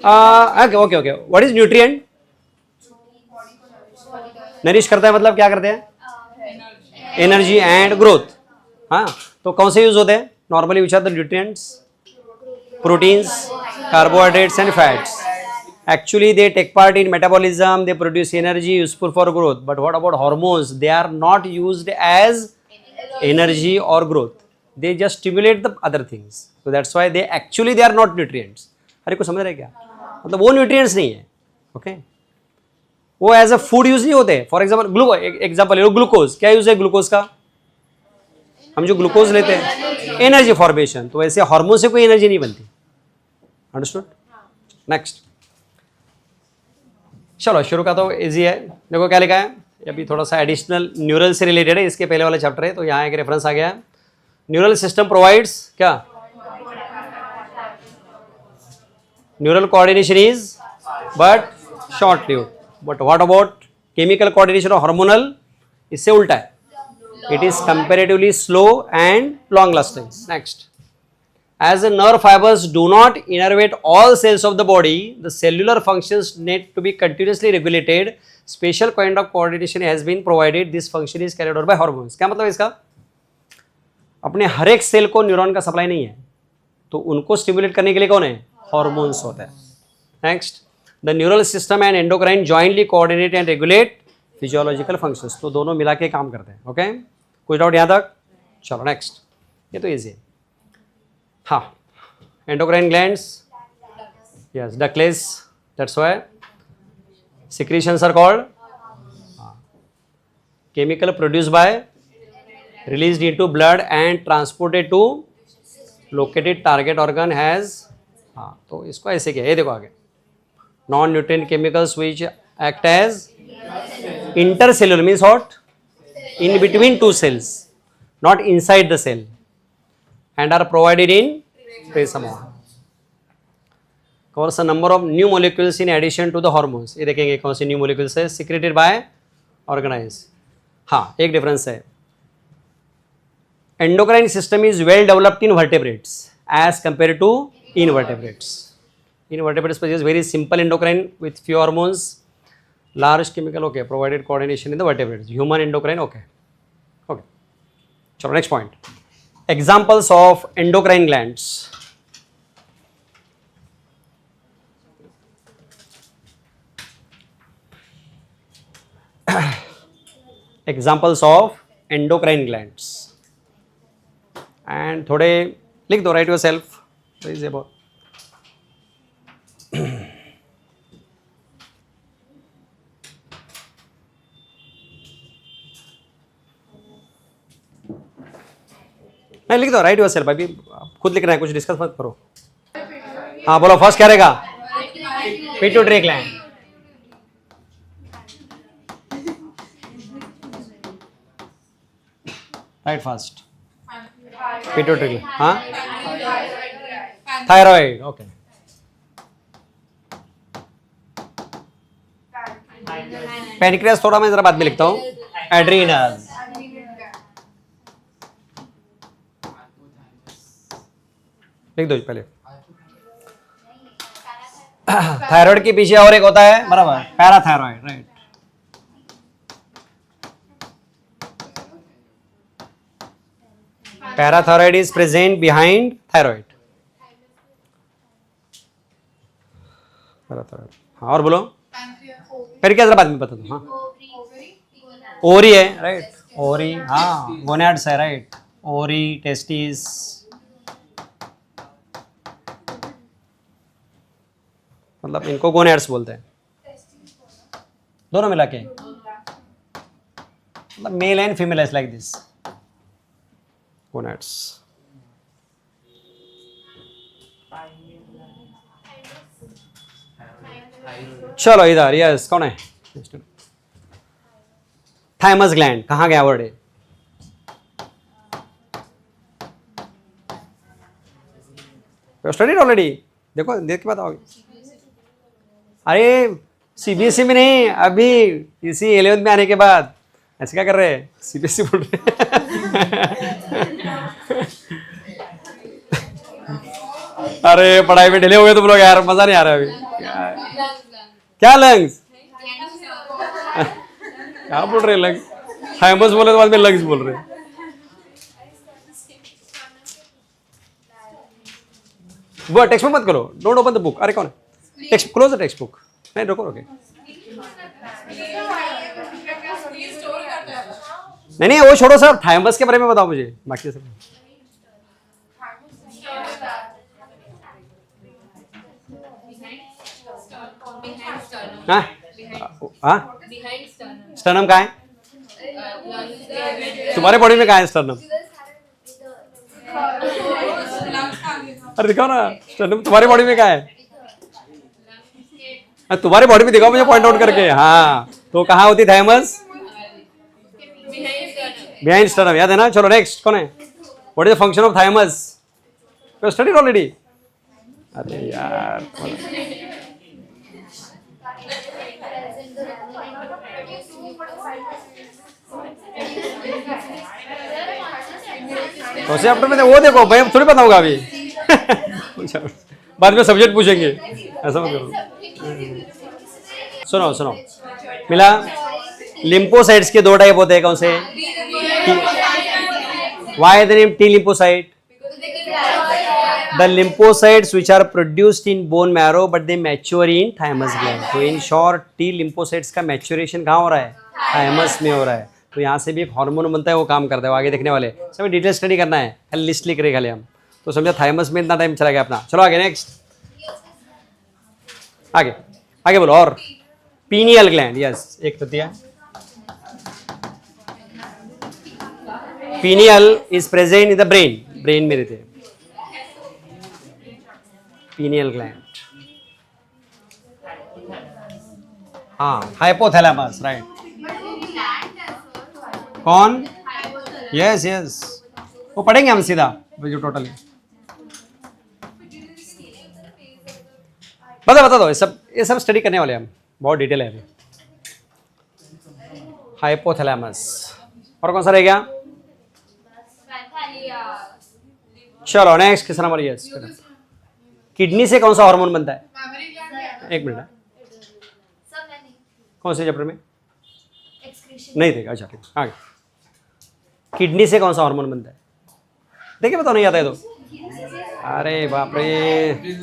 okay okay, what is nutrient? Nourish करता है, मतलब क्या करते हैं? Energy and growth. हाँ, तो कौन से यूज होते हैं normally? Which are the nutrients? Proteins, carbohydrates and fats. Actually, they take part in metabolism, they produce energy useful for growth. But what about hormones? They are not used as energy or growth. They just stimulate the other things. So that's why they are not nutrients. अरे कुछ समझ रहे क्या? मतलब वो nutrients नहीं है. Okay? वो एज अ फूड यूज नहीं होते. फॉर एग्जाम्पल, एग्जाम्पल ले लो, ग्लूकोज. क्या यूज है ग्लूकोज का? हम जो ग्लूकोज लेते हैं, एनर्जी फॉर्मेशन. तो वैसे हार्मोन से कोई एनर्जी नहीं बनती. अंडरस्टूड? नेक्स्ट. चलो, शुरू का तो इजी है. देखो क्या लिखा है, अभी थोड़ा सा एडिशनल न्यूरल से रिलेटेड है, इसके पहले वाला चैप्टर है, तो यहाँ एक रेफरेंस आ गया है. न्यूरल सिस्टम प्रोवाइड्स क्या? Neural coordination is but short lived. But what about chemical coordination और हार्मोनल? इससे उल्टा है, it is comparatively slow and long lasting. Next. As the nerve fibers do not innervate all cells of the body, the cellular functions need to be continuously regulated. Special kind of coordination has been provided. This function is carried out by hormones. क्या मतलब इसका? अपने हर एक सेल को न्यूरॉन का सप्लाई नहीं है, तो उनको स्टिमुलेट करने के लिए कौन है? हॉर्मोन्स होता है. Next. The neural system and endocrine jointly coordinate and regulate physiological functions. तो दोनों मिला के काम करते हैं. ओके, कोई डाउट यहाँ तक? चलो नेक्स्ट. ये तो ईजी है. हाँ, endocrine glands, yes, ductless, that's why secretions are called chemical produced by, released into blood and transported to located target organ has. हाँ, तो इसको ऐसे क्या, ये देखो आगे, non nutrient chemicals which act as intercellular means what? In between two cells, not inside the cell, and are provided in trace amount. Covers a number of new molecules in addition to the hormones. ये देखेंगे कौन सी न्यू मोलिक्यूल्स है. secreted by organs. हाँ, एक डिफरेंस है. endocrine system is well developed in vertebrates as compared to invertebrates. Invertebrates possess very simple endocrine with few hormones, large chemical, okay, provided coordination in the vertebrates. Human endocrine, okay. Okay. चलो next point. Examples of endocrine glands. Examples of endocrine glands. And थोड़े लिख दो, write yourself. What is about? नहीं लिख दो, राइट योर सेल्फ. अभी खुद लिखना है, कुछ डिस्कस मत करो. हाँ बोलो, फर्स्ट क्या रहेगा? Pituitary gland. Right first pituitary gland. हाँ, थायराइड. ओके. पैनक्रियास थोड़ा मैं जरा बाद में लिखता हूँ. एड्रीनल. लिख दो पहले. थायराइड के पीछे और एक होता है, बराबर, parathyroid. Right. Parathyroid is present behind thyroid. हाँ और बोलो, फिर क्या जरा बाद में बता दो। हाँ ओरी है, राइट, ओरी, हाँ गोनाड्स है, राइट, ओरी, टेस्टिस, मतलब इनको गोनाड्स बोलते हैं, दोनों मिला के, मतलब male and female is like this, gonads. चलो इधर, यस कौन है? थाइमस ग्लैंड, कहाँ गया वर्ड है? स्टडीड ऑलरेडी, देखो देख के बताओगे। अरे सीबीएसई में नहीं, अभी इसी 11th में आने के बाद। ऐसे क्या कर रहे हैं, सीबीएसई बोल रहे अरे पढ़ाई में ढीले हो गए तुम लोग यार, मजा नहीं आ रहा अभी। क्या लंग्स? क्या बोल रहे लंग्स? थाइमस बोले तो बाद में लंग्स बोल रहे। वो टेक्स्ट बुक मत करो, डोंट ओपन द बुक। अरे कौन है? Text close the text book. नहीं रुको रुके, नहीं वो छोड़ो सर, थाइमस के बारे में बताओ मुझे, बाकी सब। हाँ हाँ, स्टर्नम कहाँ है? तुम्हारे बॉडी में कहाँ है स्टर्नम? अरे दिखाओ ना, स्टर्नम तुम्हारी बॉडी में कहाँ है? तुम्हारी बॉडी में दिखाओ मुझे पॉइंट आउट करके। हाँ तो कहाँ होती थाइमस? बिहाइंड स्टर्नम, याद है ना? चलो नेक्स्ट कौन है? What is the function of thymus? You studied already. अरे यार तो चैप्टर में वो देखो भाई, थोड़ी पता होगा अभी बाद में सब्जेक्ट पूछेंगे, ऐसा मत करो। सुनो सुनो, मिला? लिम्फोसाइट्स के दो टाइप होते हैं, कौन से? Why the name T lymphocyte? The lymphocytes which are produced in bone marrow but they mature in thymus gland। तो इन शॉर्ट टी लिम्फोसाइट्स का मैच्योरेशन कहाँ हो रहा है? थाइमस में हो रहा है। तो यहाँ से भी एक हार्मोन बनता है, वो काम करता है, वो आगे देखने वाले सब डिटेल स्टडी करना है, खाली लिस्ट लिख रहे खाली हम। तो समझा थाइमस में इतना टाइम चला गया अपना। चलो आगे नेक्स्ट, आगे आगे बोलो। और पीनियल ग्लैंड, यस एक तो दिया। Pineal is present in the brain, brain में रहते हैं पीनियल ग्लैंड। हाँ हाइपोथैलेमस, राइट। कौन? यस यस, वो पढ़ेंगे हम सीधा जो टोटली। बता दो, ये सब स्टडी करने वाले हम, बहुत डिटेल है अभी। हाइपोथैलेमस, और कौन सा रह गया? चलो नेक्स्ट, किस नंबर? यस। किडनी से कौन सा हार्मोन बनता है? एक मिनट, कौन से चैप्टर में? नहीं देखा, अच्छा ठीक, आगे। किडनी से कौन सा हार्मोन बनता है? देखिए बताओ, नहीं आता है तो। अरे बाप रे,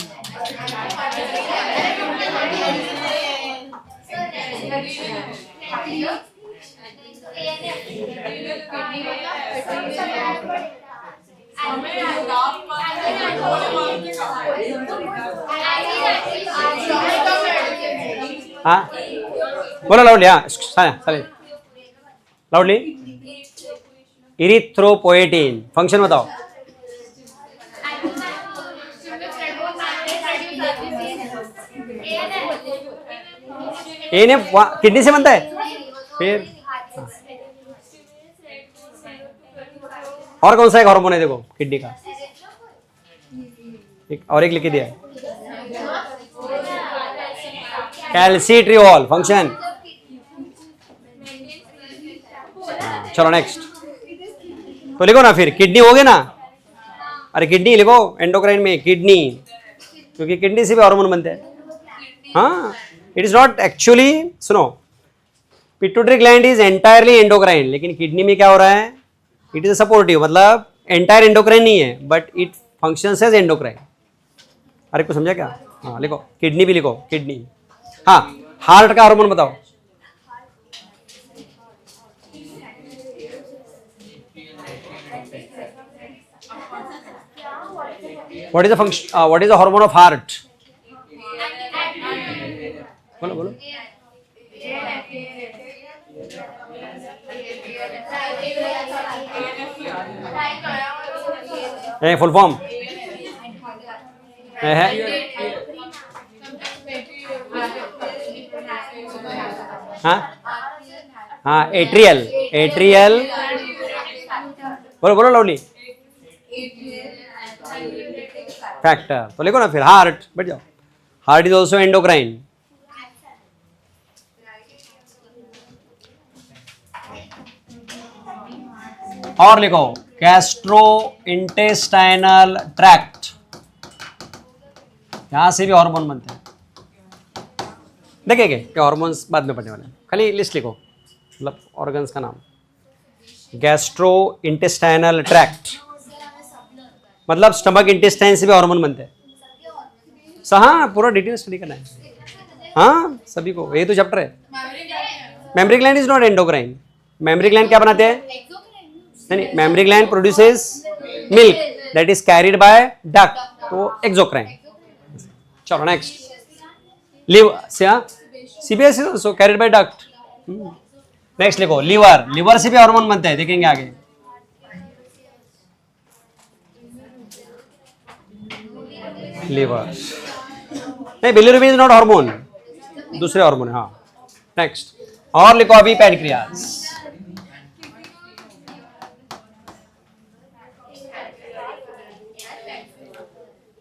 हाँ बोलो लाउडली, हाँ लाउडली। इरिथ्रोपोएटिन, फंक्शन बताओ। ए ने किडनी से बनता है, फिर और कौन सा एक हार्मोन है देखो किडनी का? और एक लिख दिया है, कैल्सिट्रियोल, फंक्शन। चलो नेक्स्ट, तो लिखो ना फिर, किडनी हो गए ना? अरे किडनी लिखो एंडोक्राइन में, किडनी, क्योंकि किडनी से भी हार्मोन बनते हैं। हाँ इट इज नॉट एक्चुअली, सुनो, pituitary gland is entirely endocrine, लेकिन किडनी में क्या हो रहा है? इट इज अ सपोर्टिव, मतलब एंटायर एंडोक्राइन नहीं है, but it functions as endocrine. अरे कुछ समझा क्या? हाँ लिखो, किडनी भी लिखो, किडनी। हाँ, हार्ट का हार्मोन बताओ। What is the function, what is the hormone of heart? बोलो बोलो। फुल फॉर्म है। हाँ हाँ, एट्रियल, एट्रियल, बोलो बोलो लाउडली। फैक्टर तो लिखो ना फिर, हार्ट बैठ जाओ। Heart is also endocrine. और लिखो गैस्ट्रो इंटेस्टाइनल ट्रैक्ट, यहां से भी हार्मोन बनते हैं। देखेंगे क्या हार्मोन्स बाद में पढ़ने वाले हैं, खाली लिस्ट लिखो, मतलब ऑर्गन्स का नाम। गैस्ट्रो इंटेस्टाइनल ट्रैक्ट मतलब स्टमक इंटेस्टाइन से भी हार्मोन बनते हैं। हाँ, पूरा डिटेल स्टडी करना है। हाँ सभी को, ये तो चैप्टर है। Mammary gland is not endocrine. Mammary gland क्या बनाते हैं? नहीं, mammary gland produces milk that is carried by duct, तो एक्सोक्राइन। चलो next, liver CBS is also carried by duct. Next लिखो लीवर, लीवर से भी हार्मोन बनते हैं, देखेंगे आगे। लीवर नहीं, बिलिरुबिन इज नॉट हार्मोन, दूसरे हार्मोन है। हाँ नेक्स्ट, और लिखो अभी पैनक्रियाज।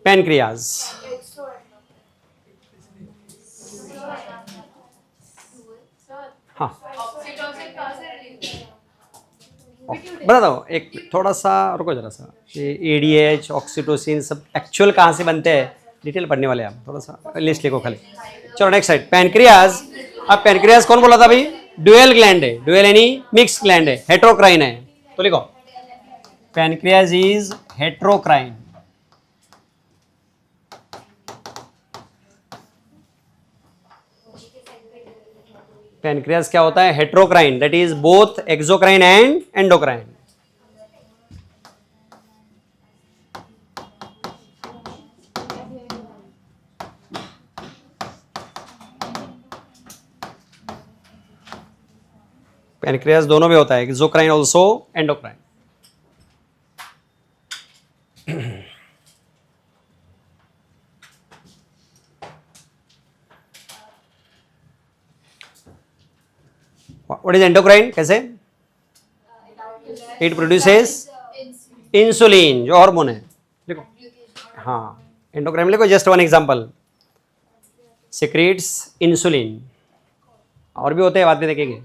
पैनक्रियाज हाँ बता दो, एक थोड़ा सा रुको जरा सा, ये एडीएच ऑक्सीटोसिन सब एक्चुअल कहाँ से बनते हैं डिटेल पढ़ने वाले आप, थोड़ा सा लिस्ट लिखो खाली। चलो नेक्स्ट साइड, पैनक्रियाज। अब पैनक्रियाज कौन बोला था भाई? ड्यूअल ग्लैंड है, ड्यूअल यानी मिक्स ग्लैंड है, हेट्रोक्राइन है, तो लिखो पैनक्रियाज इज हेट्रोक्राइन। पैनक्रियाज क्या होता है? Heterocrine, that is both exocrine and endocrine. Pancreas दोनों में होता है, exocrine also endocrine. What is endocrine? कैसे? इट प्रोड्यूसेस इंसुलिन, जो हार्मोन है। देखो हाँ, एंडोक्राइन लिखो, just one example, secretes insulin. और भी होते हैं, बाद में देखेंगे।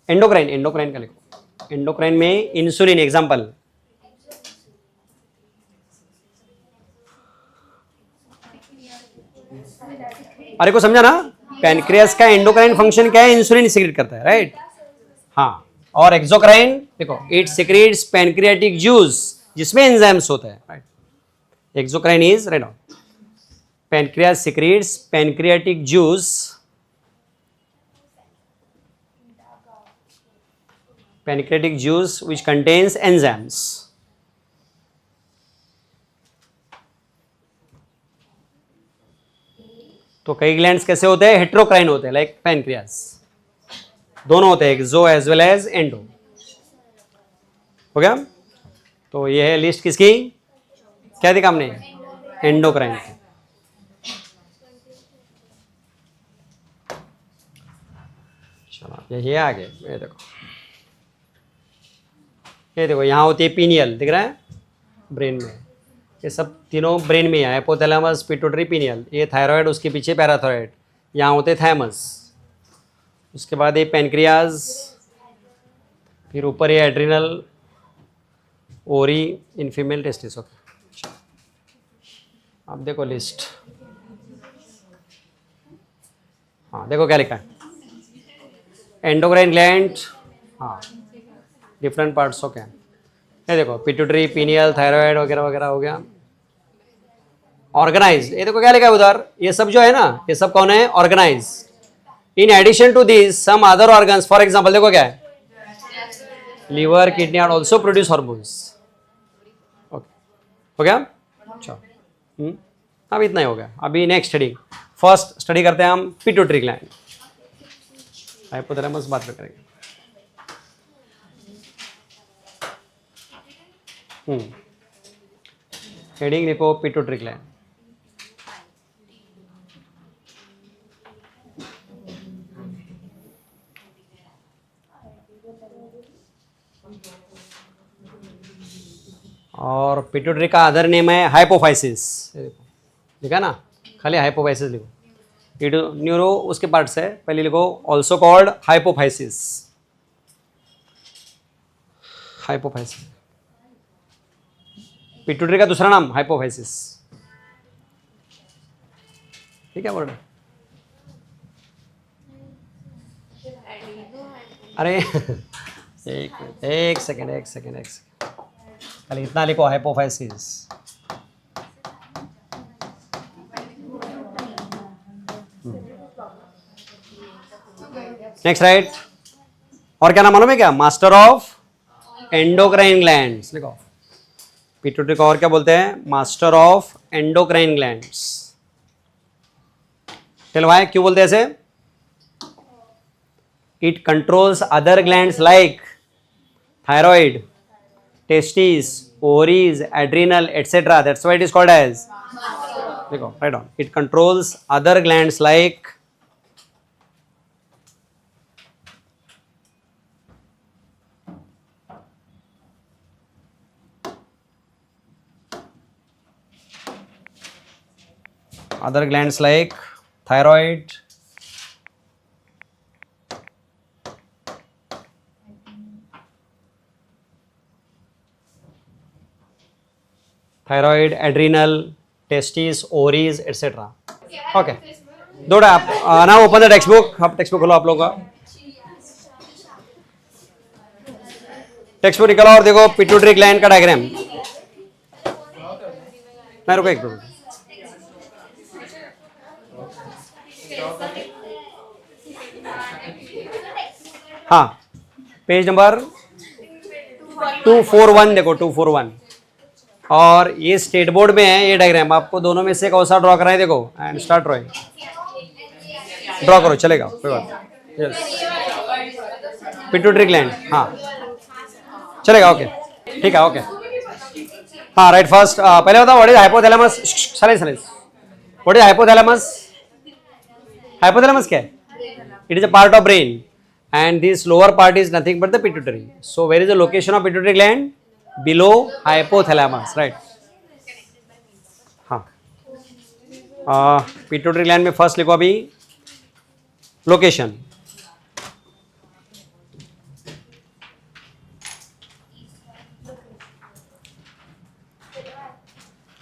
एंडोक्राइन, एंडोक्राइन का लिखो, एंडोक्राइन में इंसुलिन एग्जांपल। अरे को समझा ना, पैनक्रियास का एंडोक्राइन फंक्शन क्या है? इंसुलिन सिक्रेट करता है, राइट? हाँ, और एक्सोक्राइन देखो, इट सिक्रेट्स पैनक्रियाटिक जूस जिसमें एंजाइम्स होता है, right? Exocrine is right on, pancreas secretes pancreatic juice, pancreatic juice which contains enzymes। तो कई ग्लैंड्स कैसे होते हैं? हेट्रोक्राइन होते हैं, लाइक पैनक्रियास। दोनों होते हैं, एक्सो एज वेल एज एंडो। हो गया? तो ये है लिस्ट किसकी, क्या देखा हमने? एंडोक्राइन की। चलो ये आगे, ये देखो, ये देखो यहाँ होती है पीनियल, दिख रहा है ब्रेन में, ये सब तीनों ब्रेन में है, हाइपोथैलेमस, पिट्यूटरी, पीनियल। ये थायराइड, उसके पीछे पैराथायराइड, यहाँ होते थैमस, उसके बाद ये पैनक्रियाज, फिर ऊपर ये एड्रिनल, ओरी इन फीमेल टेस्टिस। ओके, अब देखो लिस्ट। हाँ देखो क्या लिखा है, एंडोक्राइन ग्लैंड, हाँ डिफरेंट पार्ट्स। ओके, ये देखो पिट्यूटरी, पीनियल, थायराइड वगैरह वगैरह हो गया। ऑर्गेनाइज, ये देखो क्या लिखा है उधर, ये सब जो है ना, ये सब कौन है, organise. In addition to this some other organs, for example देखो क्या है, liver kidney are also produce hormones. Okay, हो गया. अच्छा, अब इतना ही हो गया. अभी नेक्स्ट स्टडी, फर्स्ट स्टडी करते हैं हम पिट्यूटरी ग्लैंड. हाइपोथैलेमस बात में करेंगे. हेडिंग लिखो पिट्यूटरी ग्लैंड. और पिट्यूटरी का अदर नेम है हाइपोफाइसिस. लिखा ना, खाली हाइपोफाइसिस लिखो. न्यूरो उसके पार्ट से पहले लिखो, also called hypophysis. Hypophysis pituitary का दूसरा नाम हाइपोफाइसिस. ठीक है वर्ड. अरे एक सेकेंड खाली इतना लिखो, हाइपोफाइसिस. Next right. और क्या नाम मालूम है क्या, मास्टर ऑफ एंडोक्राइन ग्लैंड्स. लिखो पिट्यूटरी को और क्या बोलते हैं, master of endocrine glands. Tell why, क्यों बोलते हैं ऐसे. It controls other glands like thyroid, testes, ovaries, adrenal, etc. That's why it is called as. देखो, write down. It controls other glands like thyroid, thyroid, adrenal, testis, ovaries etcetera. Okay, दो आप ना ओपन द टेक्स्ट बुक. आप टेक्स्ट बुक खोलो आप लोगों का. टेक्स्ट बुक निकालो और देखो पिट्यूटरी ग्लैंड का डायग्राम. मैं रुको एक मिनट. हाँ, पेज नंबर 241 देखो, 241. और ये स्टेट बोर्ड में है ये डायग्राम. आपको दोनों में से कौन सा ड्रॉ करना है, देखो एंड स्टार्ट ड्रॉइंग. ड्रॉ करो, चलेगा, कोई बात. यस, पिट्यूटरी ग्लैंड, हाँ चलेगा. ओके, ठीक है. ओके, हाँ राइट. फर्स्ट पहले बताओ what is hypothalamus. Silence. What is hypothalamus. Hypothalamus क्या है, it is a part of brain and this lower part is nothing but the pituitary. So where is the location of pituitary gland? Below hypothalamus, right? हाँ, pituitary gland में फर्स्ट लिखो अभी लोकेशन.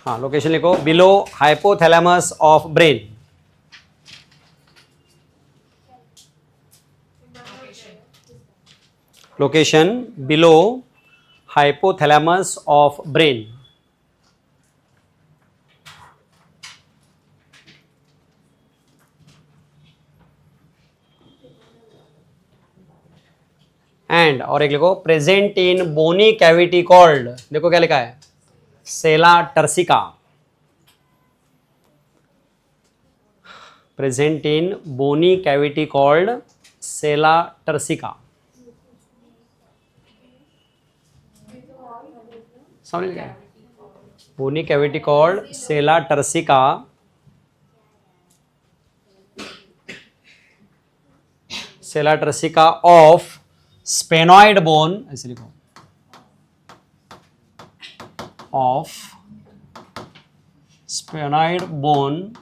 हाँ, लोकेशन लिखो below hypothalamus of brain. Location below hypothalamus of brain. And और एक लिखो present in bony cavity called. देखो क्या लिखा है, sella turcica. Present in bony cavity called sella turcica. समझ गए, bony cavity called sella turcica. Sella turcica of sphenoid bone, ऐसे लिखो, of sphenoid bone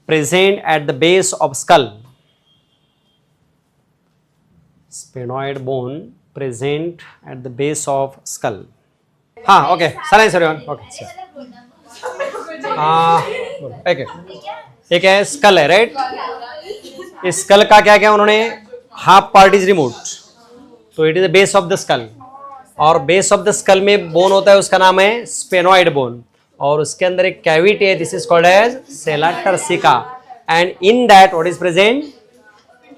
present at the base of skull. Sphenoid bone present at the base of skull. हाँ, ओके, silence everyone. ओके, एक है स्कल है, राइट. इस स्कल का क्या क्या उन्होंने, हाफ पार्ट इज रिमूव्ड, तो it is the base of the school. और बेस ऑफ द स्कल में बोन होता है, उसका नाम है स्पेनॉइड बोन, और उसके अंदर एक कैविटी है, this is called as sella turcica, and in that what is present,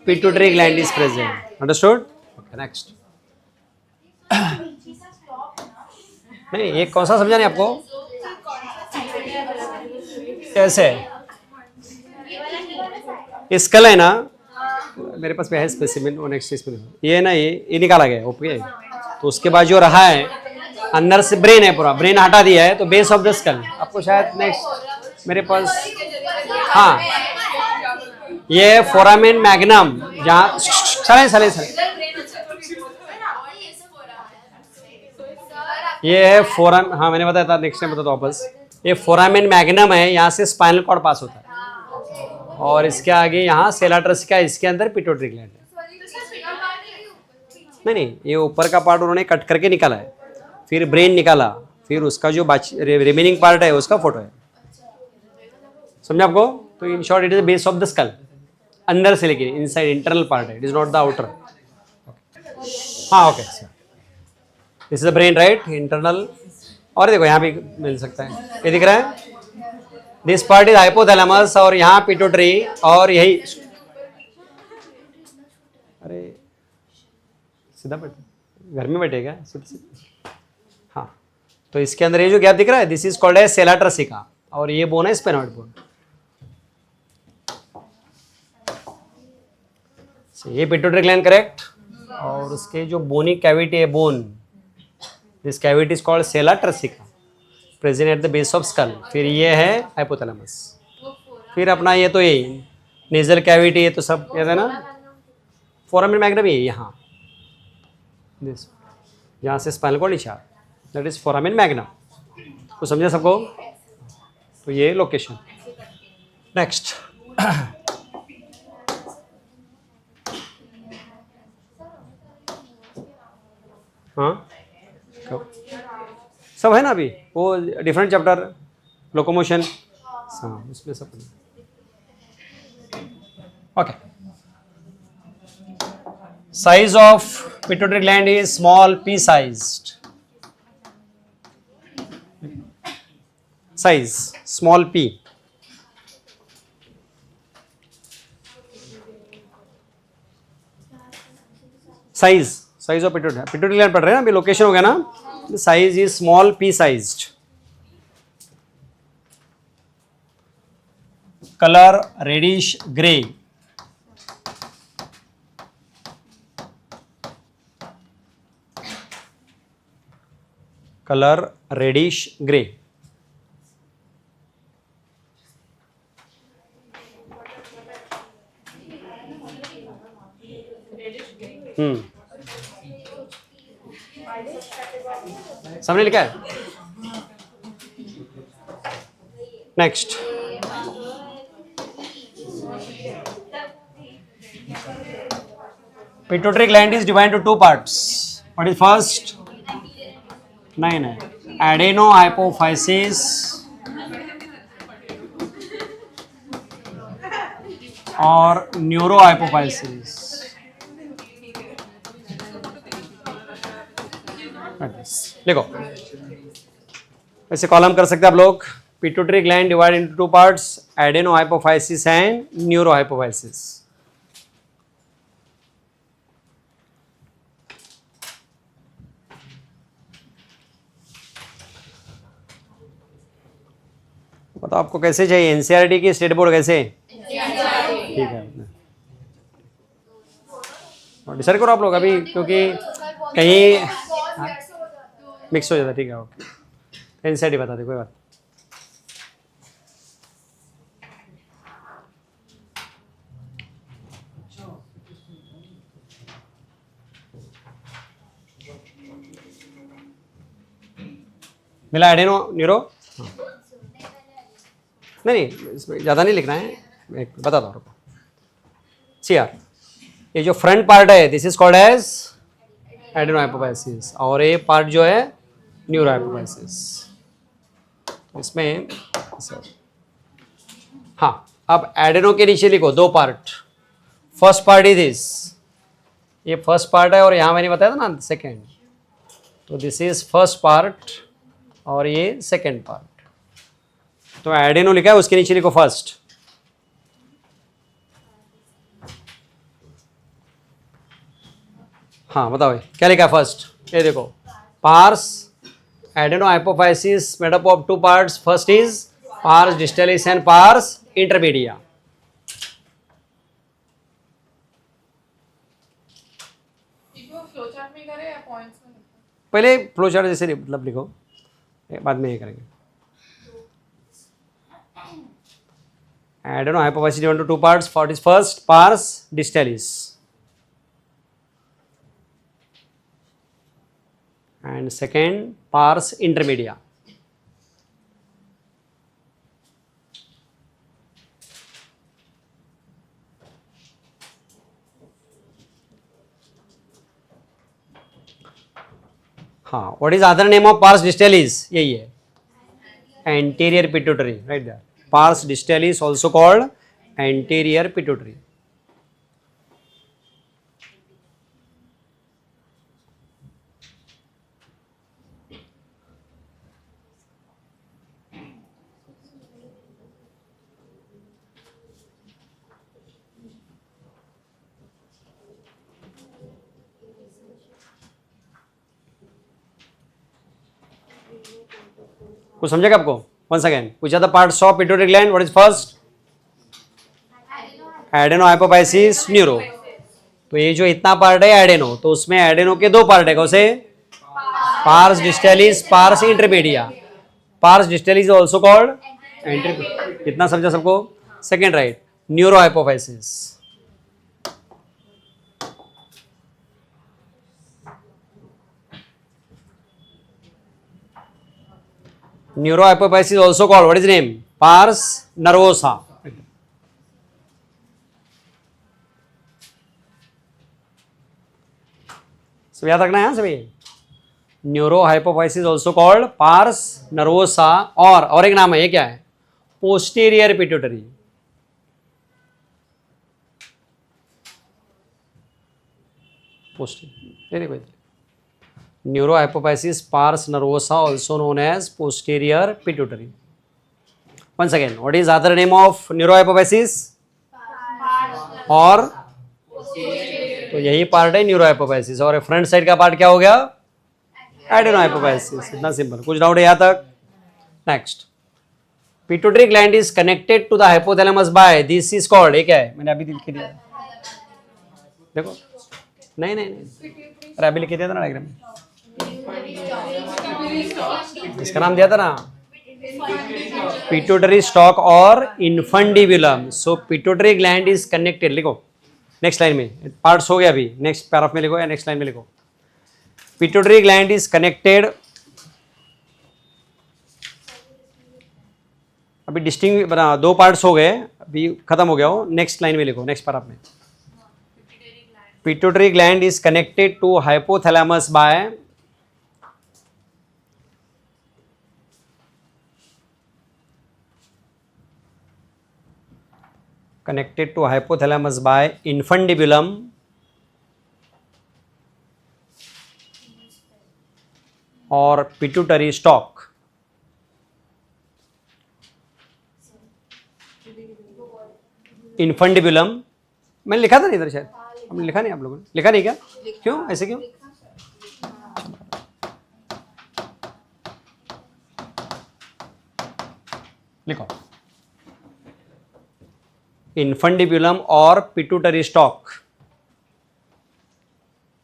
pituitary gland is present, understood? Okay, next. नहीं, ये कौन सा समझा नहीं आपको? कैसे स्कल है ना, मेरे पास है स्पेसिमेन, वो नेक्स्ट स्पेसिमेन, ये है ना, ये निकाला गया ओके, तो उसके बाद जो रहा है अंदर से ब्रेन है, पूरा ब्रेन हटा दिया है, तो बेस ऑफ द स्कल आपको शायद नेक्स्ट मेरे पास, हाँ, ये फोरामेन मैग्नम, जहाँ चले ये है फोराम, हाँ मैंने बताया था, नेक्स्ट टाइम बता दो वापस, ये फोरामेन मैग्नम है, यहाँ से स्पाइनल कॉर्ड पास होता है, और इसके आगे यहाँ सेला टर्सिका, इसके अंदर पिट्यूटरी ग्लैंड है। नहीं, ये ऊपर का पार्ट उन्होंने कट करके निकाला है, फिर ब्रेन निकाला, फिर उसका जो रिमेनिंग पार्ट है उसका फोटो है, समझे आपको? तो in short it is base of the skull, अंदर से, लेकिन इनसाइड इंटरनल पार्ट है, it is not the outer. हाँ okay, this is the brain right, internal, और देखो यहाँ भी मिल सकता है, ये दिख रहा है, दिस पार्ट इज हाइपोथैलेमस, और यहाँ पिट्यूटरी, और यही, अरे सीधा बैठे, घर में बैठेगा सीधा, हाँ, तो इसके अंदर ये जो गैप दिख रहा है, this is called as sella turcica, और ये बोन है स्पेनॉइड बोन। ये पिट्यूटरी ग्लैंड करेक्ट, और उसके जो बोनी कैविटी है, bone, this cavity is called sella turcica, present at the base of skull. फिर ये है हाइपोथैलेमस, फिर अपना ये तो यही नेजल कैविटी, ये तो सब कहते हैं ना, फोरामेन मैग्नम ये यहाँ, दिस यहाँ से स्पाइनल कॉर्ड नीचे, दैट इज फोरामेन मैग्नम, तो समझे सबको? तो ये लोकेशन। नेक्स्ट, हाँ सब है ना अभी, वो डिफरेंट चैप्टर, लोकोमोशन, हाँ उसमें सब। Okay, size of pituitary gland is small pea sized, size small pea, size of pituitary gland पढ़ रहे हैं ना अभी, लोकेशन हो गया ना, size is small pea sized, colour reddish grey, colour reddish grey, सामने लिखा है। Next, pituitary gland is divided to two parts, what is first? नहीं, एडेनो हाइपोफाइसिस और न्यूरो हाइपोफाइसिस। देखो ऐसे कॉलम कर सकते हैं आप लोग, pituitary gland divide into two parts, adeno hypophysis and neuro hypophysis. बताओ आपको कैसे चाहिए, एनसीईआरटी की स्टेट बोर्ड कैसे? ठीक है, डिसाइड करो आप लोग अभी, क्योंकि कहीं मिक्स हो जाता है। ठीक है, ओके, एनसीईआरटी बता दे, कोई बात। मिला एडेनो न्यूरो? नहीं इसमें ज़्यादा नहीं लिखना है, मैं बताता हूँ आपको। सी आर, ये जो फ्रंट पार्ट है this is called as adeno hypophysis, और ये पार्ट जो है न्यूरो हाइपोफाइसिस। इसमें हाँ, अब एडेनो के नीचे लिखो दो part, first part is this, ये फर्स्ट पार्ट है, और यहाँ मैंने बताया था ना सेकेंड, तो दिस इज फर्स्ट पार्ट और ये सेकेंड पार्ट. तो एडेनो लिखा है, उसके नीचे लिखो फर्स्ट. हाँ बताओ क्या लिखा है फर्स्ट. ये देखो, pars adeno hypophysis made up of 2 parts. First is pars distalis and pars intermedia. पहले फ्लो चार्ट जैसे मतलब लिखो, बाद में ये करेंगे. Adeno hypophysis divided into 2 parts. What is first? Pars distalis and second pars intermedia. हाँ, what is other name of pars distalis? यही है, anterior pituitary, right there. Pars distalis also called anterior pituitary. कुछ समझेगा आपको? once again, which are the parts of pituitary gland? What is first? Adeno hypophysis neuro. तो ये जो इतना पार्ट है एडेनो, तो उसमें एडेनो के 2 पार्ट है. कौन से? Parse distalis, parse intermedia. Parse distalis also called enter. इतना समझा सबको? Second right. Neuro hypophysis. Neurohypophysis also called, what is the name? Pars nervosa. सब याद रखना है यहाँ सभी. Neurohypophysis also called pars nervosa. और एक नाम है, ये क्या है? Posterior pituitary. Posterior. Neurohypophysis pars nervosa also known as posterior pituitary. Once again, what is other name of neurohypophysis? और तो यही पार्ट है न्यूरोहाइपोफाइसिस. और फ्रंट साइड का पार्ट क्या हो गया? एडेनोहाइपोफाइसिस. इतना सिंपल. कुछ डाउट है यहाँ तक? Next, pituitary gland is connected to the hypothalamus by this is called. ये क्या है? मैंने अभी लिख दिया, देखो. नहीं, अरे अभी लिख दिया था ना डायग्राम में. इसका नाम दिया था ना, पिट्यूटरी स्टॉक और infundibulum. So pituitary gland is connected. लिखो नेक्स्ट लाइन में. पार्ट्स हो गया अभी, नेक्स्ट पैराग्राफ में लिखो या नेक्स्ट लाइन में लिखो. Pituitary gland is connected. अभी डिस्टिंग बना 2 पार्ट्स हो गए, अभी खत्म हो गया हो. नेक्स्ट लाइन में लिखो, नेक्स्ट पैराग्राफ में. Pituitary gland is connected to hypothalamus by infundibulum और पिट्यूटरी स्टॉक. इन्फंडिबुलम मैंने लिखा था नहीं इधर, शायद हमने लिखा नहीं. आप लोगों ने लिखा नहीं क्या? क्यों ऐसे क्यों? लिखो इन्फंडिबुलम और पिट्यूटरी स्टॉक.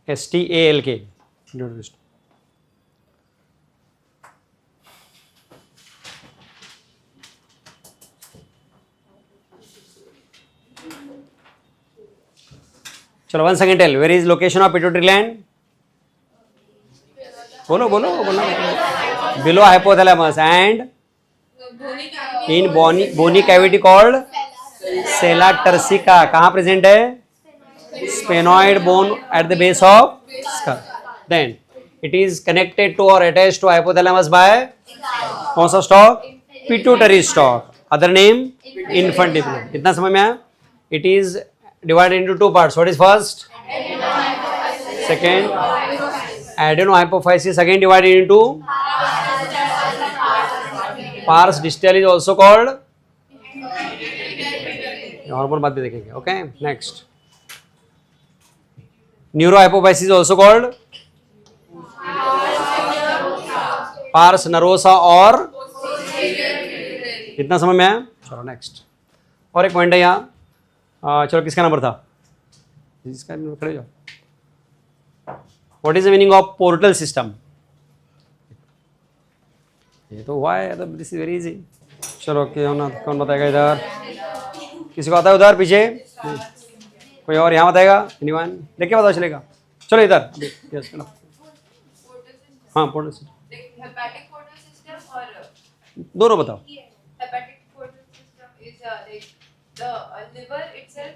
STALK. चलो one second. Tell where is location of pituitary gland. बोलो. Below hypothalamus and in bony cavity called sella turcica. कहाँ प्रेजेंट है? Sphenoid bone at the base of skull. Then it is connected to और अटैच्ड टू हाइपोथैलेमस बाय कौन सा stalk? Pituitary stalk. Other name infundibulum. इतना समझ में आया? It is divided into 2 parts. What is first? Second, adenohypophysis again divided into pars distal is also called. Hormone बात भी देखेंगे. Okay, next. Neurohypophysis is also called pars नरोसा और इतना समझ में आया. चलो नेक्स्ट. और एक पॉइंट है यहाँ. चलो किसका नंबर था? जिसका खड़े जाओ. What is the meaning of portal system? ये तो हुआ है. This is very easy. चलो कौन बताएगा इधर? किसी को आता है उधर पीछे? कोई और यहाँ बताएगा? एनीवन? देख के बताओ चलेगा. चलो इधर. यस चलो. हाँ portal system. Hepatic portal system or दोनों बताओ. hepatic portal system is like the liver itself.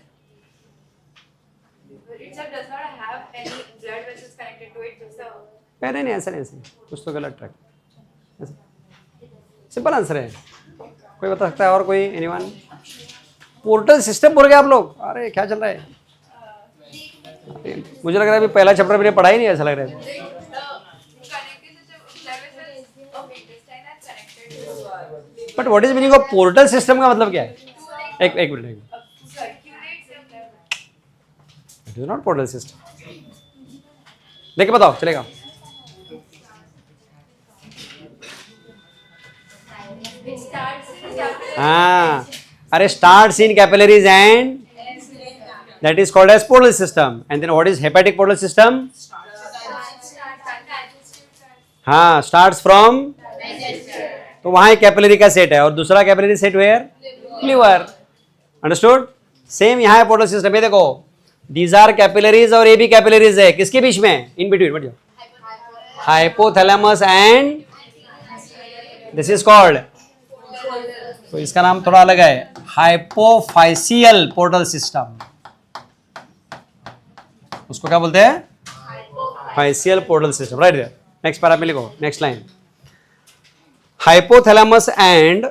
Liver itself does not have any blood vessels connected to it. Just a पहले नहीं ऐसा नहीं ऐसे. कुछ तो गलत ट्रैक. सिंपल आंसर है. कोई बता सकता है और कोई? एनीवन? पोर्टल सिस्टम बोल गए आप लोग. अरे क्या चल रहा है? मुझे लग रहा है अभी पहला चैप्टर मैंने पढ़ा ही नहीं. ऐसा लग रहा है. But what is meaning of portal system का मतलब क्या है? एक minute. It is not portal system. देख बताओ चलेगा. हाँ. अरे starts in capillaries and that is called as portal system. And then what is hepatic portal system? हाँ starts from. तो वहाँ एक कैपिलरी का सेट है और दूसरा capillary set where? Liver. Understood? Same यहाँ है पोर्टल सिस्टम. ये देखो दीज आर कैपिलरीज और ये भी कैपिलरीज है. किसके बीच में? In between. बढ़ जाओ. Hypothalamus and this is called. तो इसका नाम थोड़ा अलग है. Hypophyseal portal system. उसको क्या बोलते हैं? Physeal portal system. Right there. Next para में लिखो. Next line. Hypothalamus and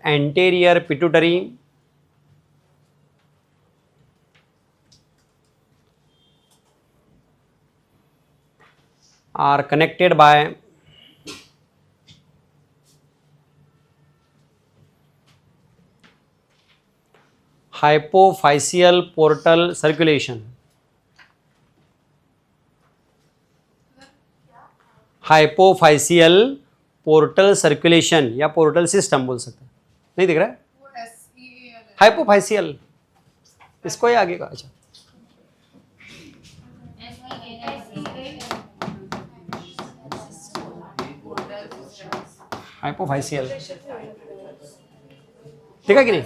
anterior pituitary are connected by hypophyseal portal circulation. Hypophyseal portal circulation या पोर्टल सिस्टम बोल सकते हैं. नहीं दिख रहा है? हाइपोफाइसियल. इसको ही आगे का. अच्छा हाइपोफाइसियल ठीक है कि नहीं?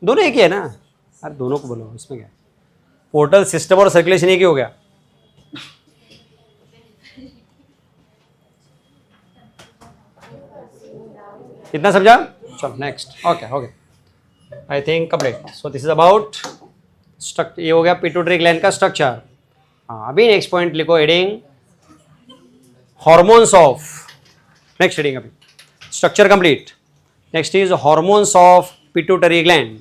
दोनों एक ही है ना. अरे दोनों को बोलो. इसमें क्या? पोर्टल सिस्टम और सर्कुलेशन एक ही हो गया. इतना समझा? चलो next. Okay I think complete. So this is about structure. ये हो गया पिट्यूटरी ग्लैंड का स्ट्रक्चर. हाँ अभी नेक्स्ट पॉइंट लिखो. Heading hormones of. Next heading अभी structure complete. Next is hormones of pituitary gland.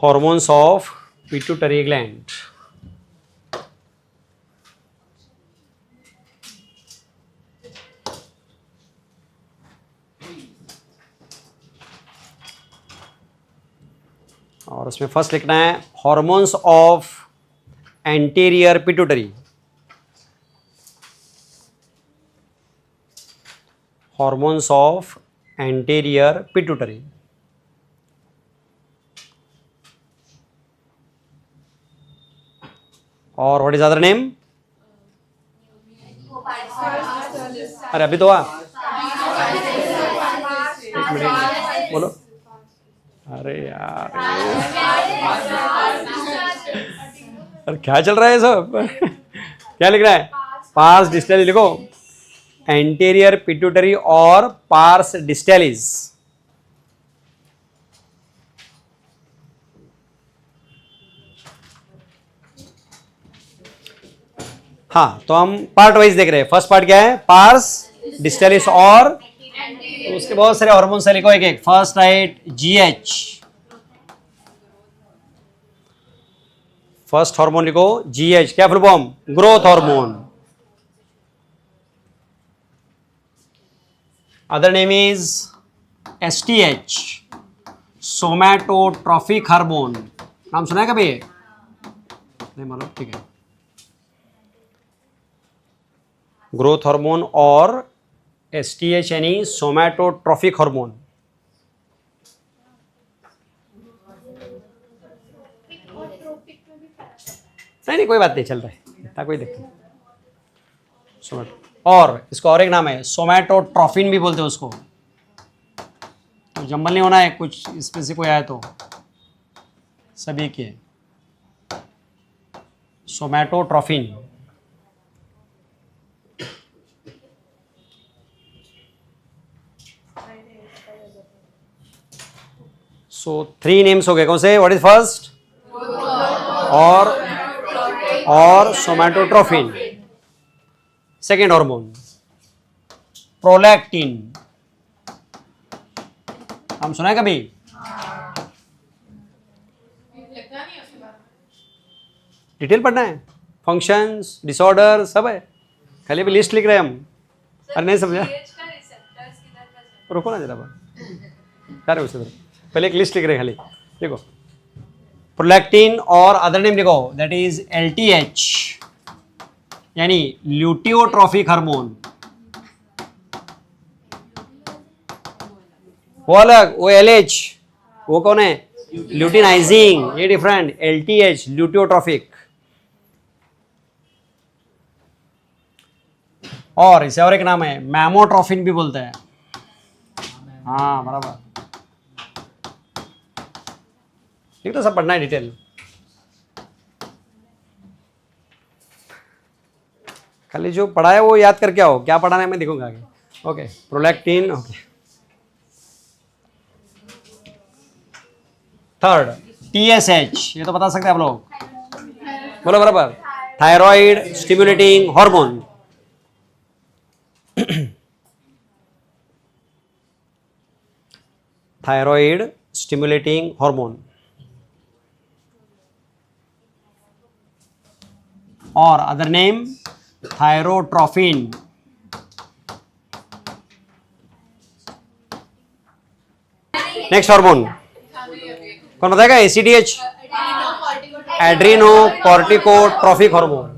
Hormones of pituitary gland. और उसमें फर्स्ट लिखना है hormones of anterior pituitary. Hormones of anterior pituitary. और व्हाट इज अदर नेम? अरे अभी तो हुआ. एक मिनट बोलो. अरे यार अरे क्या चल रहा है सब? क्या लिख रहा है? पार्स डिस्टली लिखो. एंटीरियर पिट्यूटरी और पार्स डिस्टैलिस. हाँ, तो हम पार्ट वाइज देख रहे हैं. फर्स्ट पार्ट क्या है? पार्स, डिस्टलिस और तो उसके बहुत सारे हार्मोन्स है, लिखो एक एक. First write GH, first hormone लिखो GH. क्या full form? Growth hormone. Other name is STH, somatotrophic hormone. नाम सुना है कभी? नहीं मालूम, ठीक है. ग्रोथ हार्मोन और STH यानी सोमैटोट्रॉफिक हार्मोन. नहीं कोई बात नहीं, चल रहा है, इतना कोई दिक्कत नहीं. और इसको और एक नाम है सोमैटोट्रॉफिन भी बोलते हैं उसको. तो जंबल नहीं होना है, कुछ इसमें से कोई आया तो सभी के. सोमैटोट्रॉफिन. सो 3 नेम्स हो गए. कौन से? What is first? और सोमैटोट्रॉफिन. Second hormone prolactin. हम सुना है कभी? डिटेल पढ़ना है, फंक्शंस, डिसऑर्डर सब है. खाली अभी लिस्ट लिख रहे हैं हम. अरे नहीं समझा, रुको ना जरा क्या रहे उसे. पहले एक लिस्ट लिख रहे हैं खाली. देखो प्रोलैक्टिन और अदर नेम लिखो, दैट इज LTH यानी ल्यूटियोट्रॉफिक हार्मोन. वो अलग, वो LH, वो कौन है? ल्यूटिनाइजिंग, ये डिफरेंट. LTH ल्यूटियोट्रॉफिक. और इसे और एक नाम है मैमोट्रॉफिन भी बोलते हैं. हाँ बराबर, ठीक. तो सब पढ़ना है डिटेल. खाली जो पढ़ा है वो याद करके आओ, क्या पढ़ाना है मैं देखूंगा आगे. Okay, prolactin. Okay, third TSH, ये तो बता सकते हैं आप लोग. बोलो बराबर. Thyroid stimulating hormone. Thyroid stimulating hormone. और other name thyrotrophin. Next hormone कौन बताएगा? ACTH, adrenocorticotrophic hormone.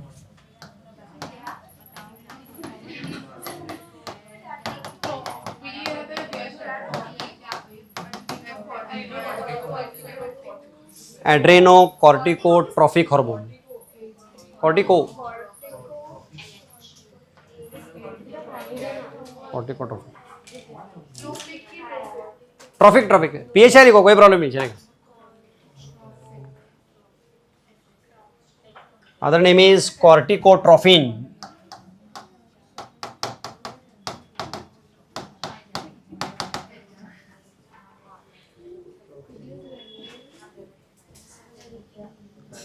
Adrenocorticotrophic hormone. Corticotrophic trophic PHI को कोई प्रॉब्लम नहीं चलेगा. Other name is corticotrophin.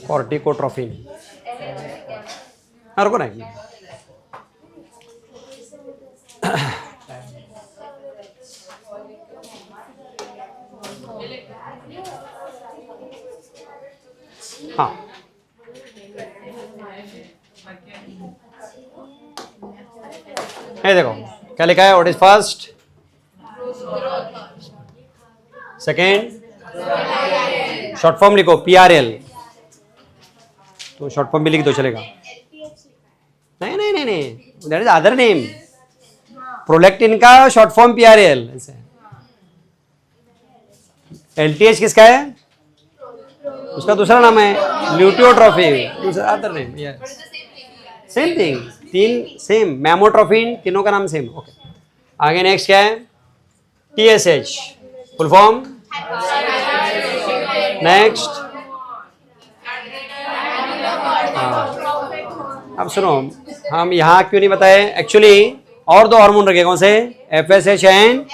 Corticotrophin. रुको ना. हाँ, ये देखो क्या लिखा है. What is first? Second short form लिखो PRL. तो शॉर्ट फॉर्म भी लिख दो चलेगा. नहीं नहीं नहीं नहीं, that is other name. Prolactin का शॉर्ट फॉर्म PRL. LTH किसका है? उसका दूसरा नाम है ल्यूटियोट्रॉफिक. दूसरा other name. Yes, same thing. तीन सेम. मैमोट्रॉफिन, तीनों का नाम सेम. ओके, आगे नेक्स्ट क्या है? TSH full form. नेक्स्ट अब सुनो, हम यहाँ क्यों नहीं बताए? एक्चुअली और दो हार्मोन रखे. कौन से? FSH and,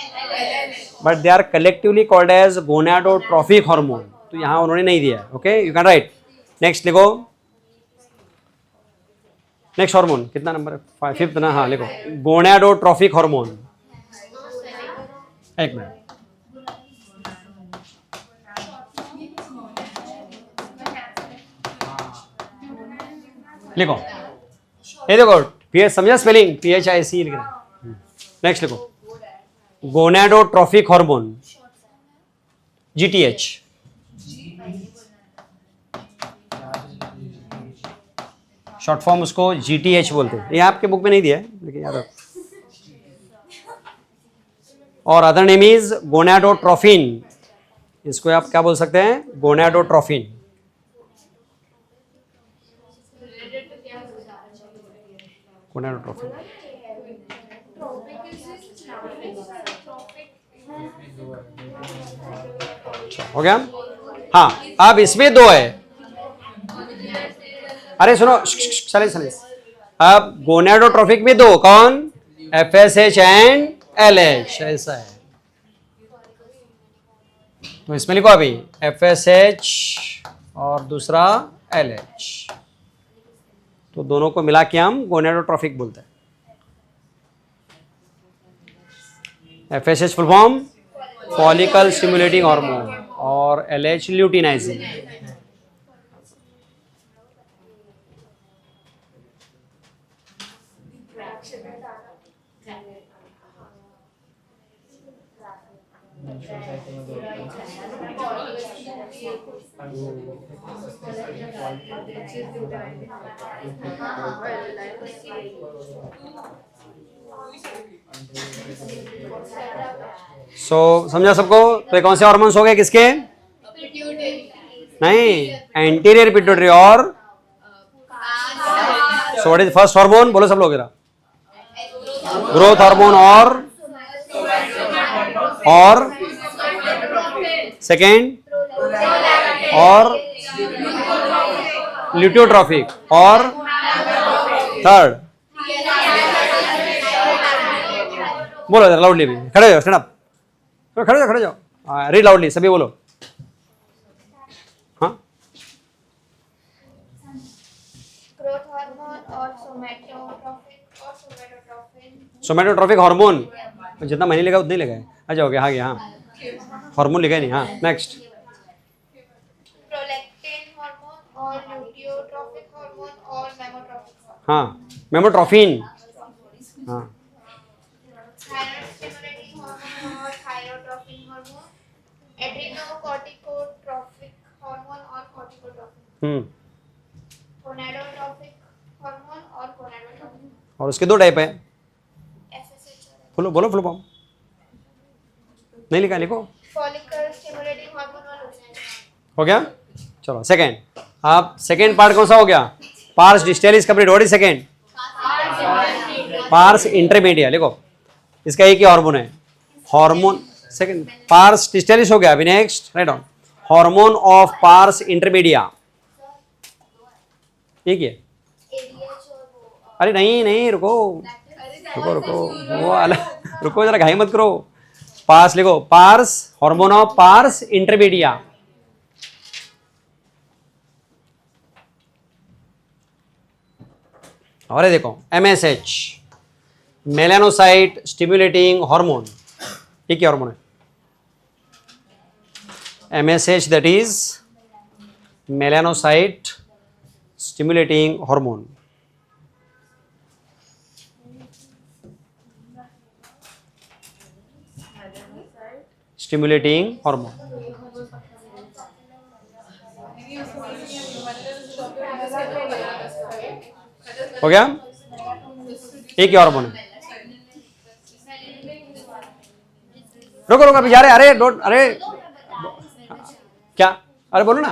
but they are collectively called as gonadotrophic hormone. तो यहाँ उन्होंने नहीं दिया. Okay, you can write. Next लिखो नेक्स्ट हार्मोन कितना नंबर है? 5th ना? हाँ लिखो, गोनाडोट्रोफिक हार्मोन। एक मिनट, लिखो, ये देखो पीएच समझा स्पेलिंग, PHIC लिख रहा है। नेक्स्ट लिखो, गोनाडोट्रोफिक हार्मोन, GTH। शॉर्ट फॉर्म उसको GTH बोलते हैं, ये आपके बुक में नहीं दिया है लेकिन याद रखो। और अदर नेम इज गोनाडोट्रोफिन, इसको आप क्या बोल सकते हैं? गोनाडोट्रोफिन। गोनाडोट्रोफिन हो गया। हाँ, अब इसमें दो है। अरे सुनो, चले चले, अब गोनाडोट्रोफिक में दो, कौन? FSH एंड LH, ऐसा है। तो इसमें लिखो अभी FSH और दूसरा LH, तो दोनों को मिला के हम गोनाडोट्रोफिक बोलते हैं। FSH full form follicle stimulating hormone और LH ल्यूटिनाइजिंग। समझा सबको? तो ये कौन से हार्मोन्स हो गए किसके? नहीं, एंटीरियर पिट्यूटरी और so what is first hormone? बोलो सब लोग जरा। ग्रोथ हार्मोन और सेकेंड और ल्यूटियोट्रोफिक और थर्ड। बोलो जरा लाउडली, भी खड़े हो जाओ, स्टैंड अप, खड़े जाओ, रीड लाउडली, सभी बोलो। हाँ, ग्रोथ हार्मोन और सोमेटोट्रोफिक हार्मोन, जितना महीने लेगा उतना ही लेगा। अच्छा हो गया, हाँ गया, हाँ हार्मोन लिखा नहीं। हाँ नेक्स्ट, प्रोलैक्टिन हार्मोन और ल्यूटियोट्रोफिक हार्मोन और मेमोट्रोफिक हार्मोन। हाँ मेमोट्रोफिन, हाँ थायराइड स्टिमुलेटिंग हार्मोन और थायरोट्रोपिन हार्मोन, एड्रिनोकॉर्टिकोट्रोफिक हार्मोन और कॉर्टिकोट्रोफिन, गोनाडोट्रोफिक हार्मोन और गोनाडोट्रोफिन। और उसके दो टाइप है। FSH बोलो बोलो फुल फॉर्म नहीं लिखा, लिखो। फॉलिकल स्टिमुलेटिंग हार्मोन और लुटिनाइजिंग। हो गया, चलो सेकेंड। आप सेकेंड पार्ट कौन सा हो गया? Pars distalis complete. What is second? Pars intermedia, लिखो, इसका एक ही हार्मोन है, हार्मोन सेकेंड। पार्स डिस्टेलिस हो गया। अभी next right on, hormone of pars intermedia, ठीक है। अरे नहीं नहीं, रुको रुको रुको, वो अलग, रुको जरा, घाई मत करो। पार्स लिखो, pars, hormone of pars intermedia. और ये देखो MSH, मेलानोसाइट स्टिमुलेटिंग हार्मोन, ये क्या हार्मोन है? MSH, that is melanocyte stimulating hormone. Stimulating hormone हो गया। एक ही हार्मोन है। रुको रुको, अभी जा रहे, अरे डोंट, अरे क्या, अरे बोलो ना।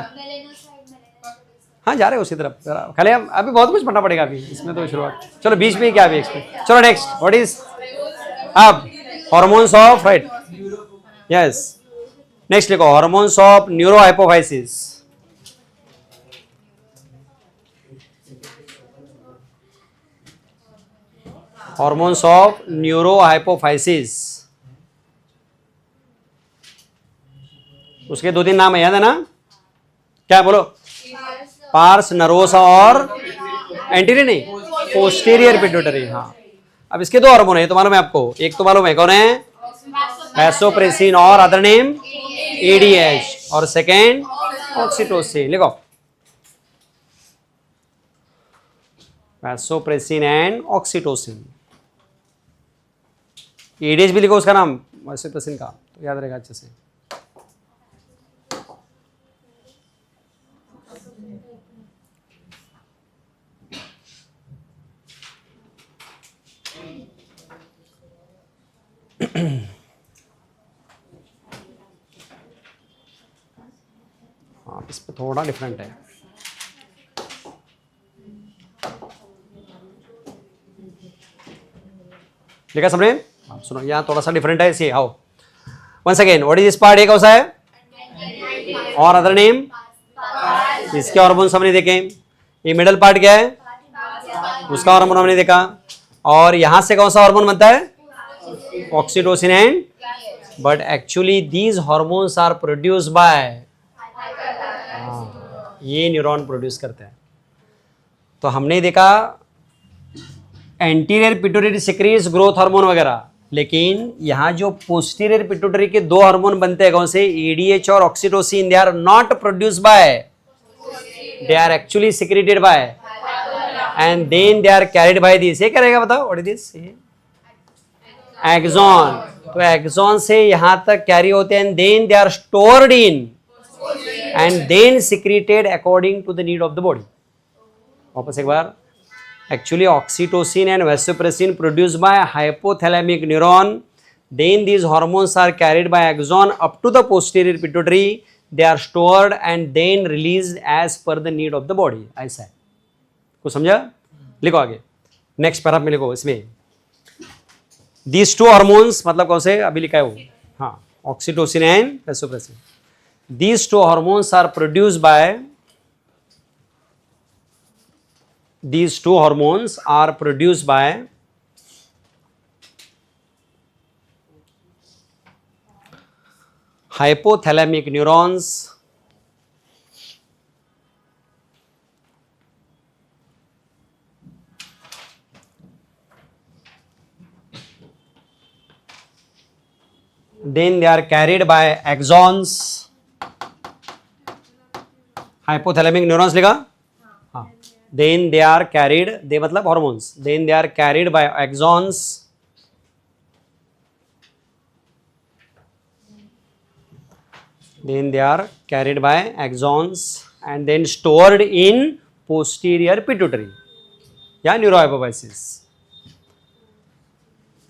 हाँ जा रहे हो उसी तरफ जरा, खाली अभी बहुत कुछ पढ़ना पड़ेगा अभी इसमें तो शुरुआत। चलो बीच में क्या अभी एक्सप्लेन। चलो नेक्स्ट, व्हाट इज अब hormones of, right, yes. Next लिखो, hormones of neurohypophysis. Hormones of neurohypophysis, उसके दो तीन नाम है, याद है ना? क्या बोलो? पार्स नरोसा और एंटीरियर नहीं, पोस्टीरियर पिट्यूटरी। हाँ, अब इसके दो हार्मोन है, तो मालूम है आपको, एक तो मालूम है कौन है, वैसोप्रेसिन और अदर नेम एडीएच, और सेकेंड ऑक्सीटोसिन। लिखो वैसोप्रेसिन एंड ऑक्सीटोसिन। एडीएच भी लिखो उसका नाम, वैसोप्रेसिन का, तो याद रहेगा अच्छे से। हाँ, इस पे थोड़ा डिफरेंट है। लिखा सबने? आप सुनो, यहाँ थोड़ा सा डिफरेंट है इसे। आओ once again, what is this part? ये कौन सा है? और अदर नेम? इसके हार्मोन हमने देखे। ये मिडल पार्ट क्या है? उसका हार्मोन हमने देखा। और यहां से कौन सा हार्मोन बनता है? Oxytocin and, but actually these hormones are produce by, ये न्यूरॉन प्रोड्यूस करते हैं। तो हमने देखा anterior pituitary secretes growth hormone वगैरह, लेकिन यहाँ जो पोस्टीरियर पिट्यूटरी के दो हार्मोन बनते हैं, कौन से? एडीएच और oxytocin. They are not produce by, they are actually secreted by, and then they are carried by this. ये क्या रहेगा बताओ? What is this? एक्सॉन। तो एक्सॉन से यहां तक कैरी होते हैं, then they are stored in and then secreted according to the need of the body. वापस एक बार, actually oxytocin and vasopressin produced by hypothalamic neuron, then these hormones are carried by axon up to the posterior pituitary, they are stored and then released as per the need of the body। ऐसा है, कुछ समझा? लिखो आगे नेक्स्ट पैराग्राफ में, लिखो इसमें these two hormones, मतलब कौन से अभी लिखा है वो? हाँ, oxytocin and vasopressin। these two hormones are produced by, these two hormones are produced by hypothalamic neurons, then they are carried by axons। hypothalamic neurons लिखा? हाँ, then they are carried, they मतलब hormones, then they are carried by axons, then they are carried by axons and then stored in posterior pituitary या neurohypophysis,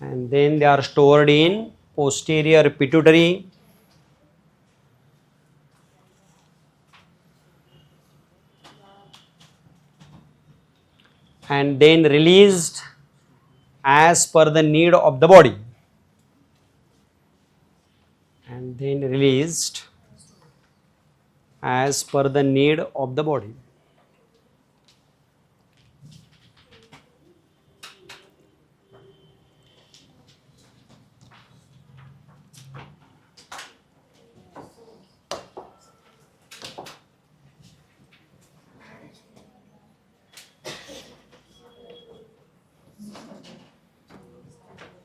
and then they are stored in posterior pituitary and then released as per the need of the body, and then released as per the need of the body।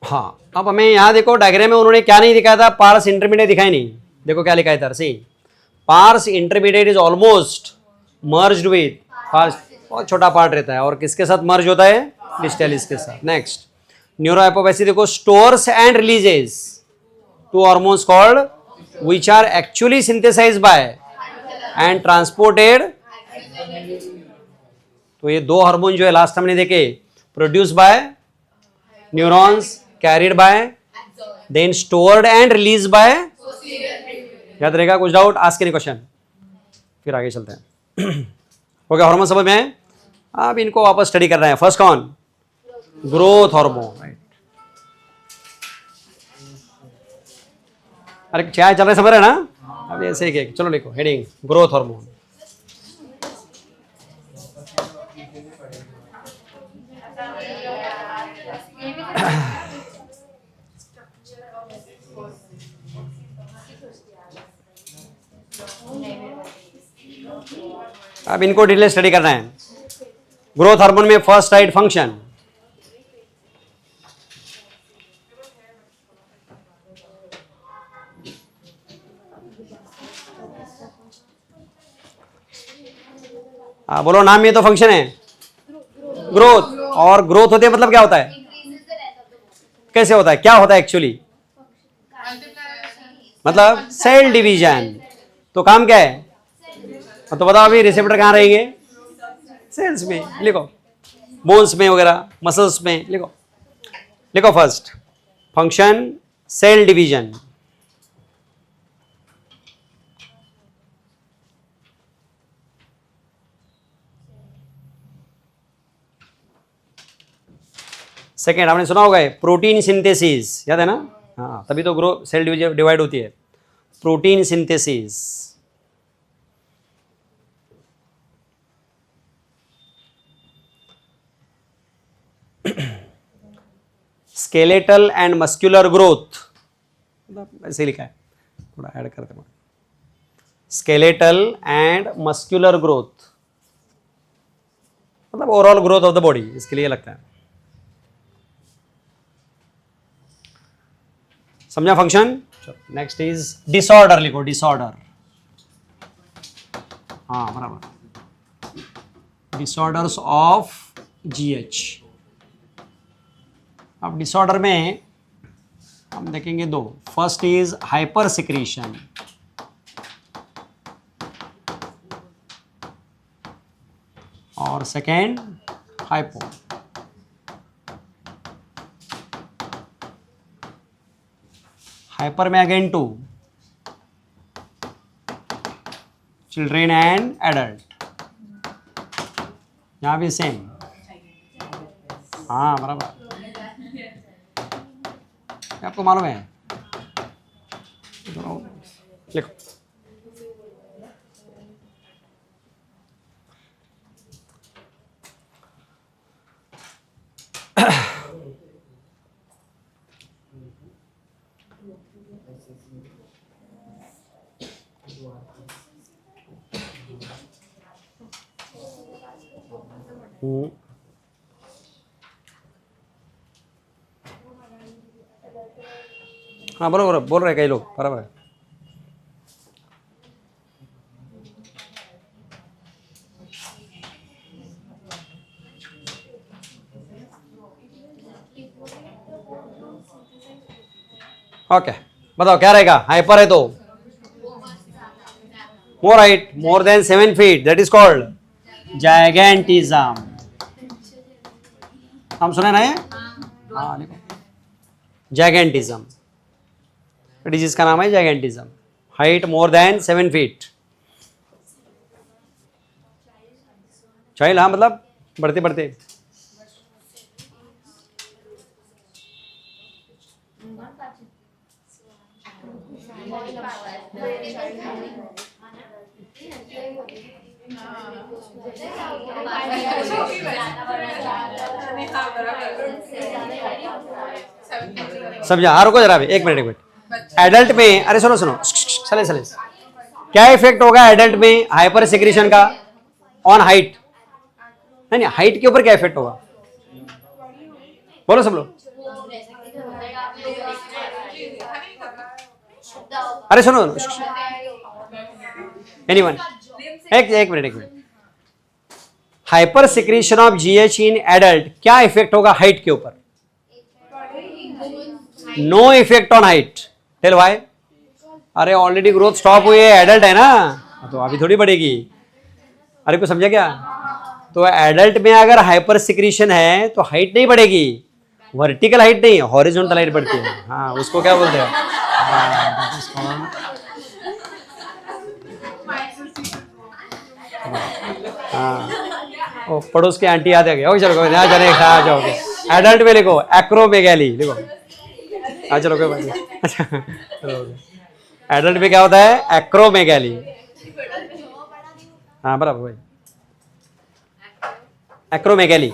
हाँ, अब हमें यहाँ देखो डायग्राम में उन्होंने क्या नहीं दिखाया था? पार्स इंटरमीडिएट दिखाई नहीं। देखो क्या लिखा है इधर से, pars intermediate is almost merged with pars, बहुत छोटा पार्ट रहता है, और किसके साथ मर्ज होता है? डिस्टेलिस के साथ। नेक्स्ट, न्यूरोहाइपोपैथी देखो, stores and releases two hormones called which are actually synthesized by and transported. तो ये दो हार्मोन जो है लास्ट हमने देखे, produce by neurons, carried by, then stored and release by. याद रहेगा? कुछ डाउट? आस्क एनी क्वेश्चन, फिर आगे चलते हैं। हो गया हार्मोन समझ में? अब इनको वापस स्टडी कर रहे हैं। फर्स्ट कौन? Growth hormone, right. अरे चाय चल रहे समझ रहे ना? अब ऐसे ही चलो लिखो हेडिंग, ग्रोथ हार्मोन। अब इनको डिटेल स्टडी करना है। ग्रोथ हार्मोन में फर्स्ट राइट फंक्शन, हाँ बोलो नाम में तो फंक्शन है ग्रोथ, और ग्रोथ होती है मतलब क्या होता है, कैसे होता है, क्या होता है एक्चुअली, मतलब सेल डिवीजन। तो काम क्या है, तो बताओ अभी रिसेप्टर कहाँ रहेंगे, सेल्स में, लिखो बोन्स में वगैरह, मसल्स में, लिखो लिखो first function cell division. Second आपने सुना होगा प्रोटीन सिंथेसिस, याद है ना, हाँ तभी तो ग्रो सेल डिवाइड होती है, protein synthesis. Skeletal and muscular growth, मतलब ऐसे लिखा है, थोड़ा ऐड करते हैं, स्केलेटल एंड मस्कुलर ग्रोथ मतलब overall growth of the body, इसके लिए लगता है। समझा फंक्शन। नेक्स्ट इज डिसऑर्डर, लिखो डिसऑर्डर, हाँ बराबर, डिसऑर्डर्स ऑफ जीएच। अब डिसऑर्डर में हम देखेंगे दो, फर्स्ट इज हाइपर सिक्रीशन, और सेकेंड हाइपो। हाइपर में again two, children and adult, यहां भी सेम, हाँ बराबर, आपको मालूम है, लिखो हाँ बोलो बोलो, बोल रहे कई लोग, बराबर है। ओके बताओ क्या रहेगा, हाइपर है तो more height, more than 7 feet, that is called gigantism. हम सुने ना ये, हाँ लिखो जायगेंटिज्म, डिजीज का नाम है gigantism, height more than 7 feet, child, हाँ मतलब बढ़ते बढ़ते, समझा, हाँ रुको जरा भी, एक मिनट। एडल्ट में, अरे सुनो सुनो, चले चले, क्या इफेक्ट होगा एडल्ट में हाइपर सिक्रीशन का ऑन हाइट, नहीं हाइट के ऊपर क्या इफेक्ट होगा, बोलो सब लोग, अरे सुनो एनीवन, एक minute, hyper secretion of GH in adult, क्या इफेक्ट होगा हाइट के ऊपर, no effect on height, tell why, अरे ऑलरेडी ग्रोथ स्टॉप हुई है, एडल्ट है ना, तो अभी थोड़ी बढ़ेगी, अरे को समझा क्या, तो एडल्ट में अगर हाइपर सिक्रीशन है तो हाइट नहीं बढ़ेगी, वर्टिकल हाइट नहीं, हॉरिजॉन्टल हाइट बढ़ती है, हाँ उसको क्या बोलते हैं, हाँ पड़ोस के आंटी आते गए, चलो यहाँ जाने आ जाओगे, एडल्ट में लिखो एक्रोमेगैली, लिखो, हाँ चलो कोई बात नहीं, अच्छा एडल्ट में क्या होता है, एक्रोमेगैली, हाँ बराबर भाई, एक्रोमेगैली,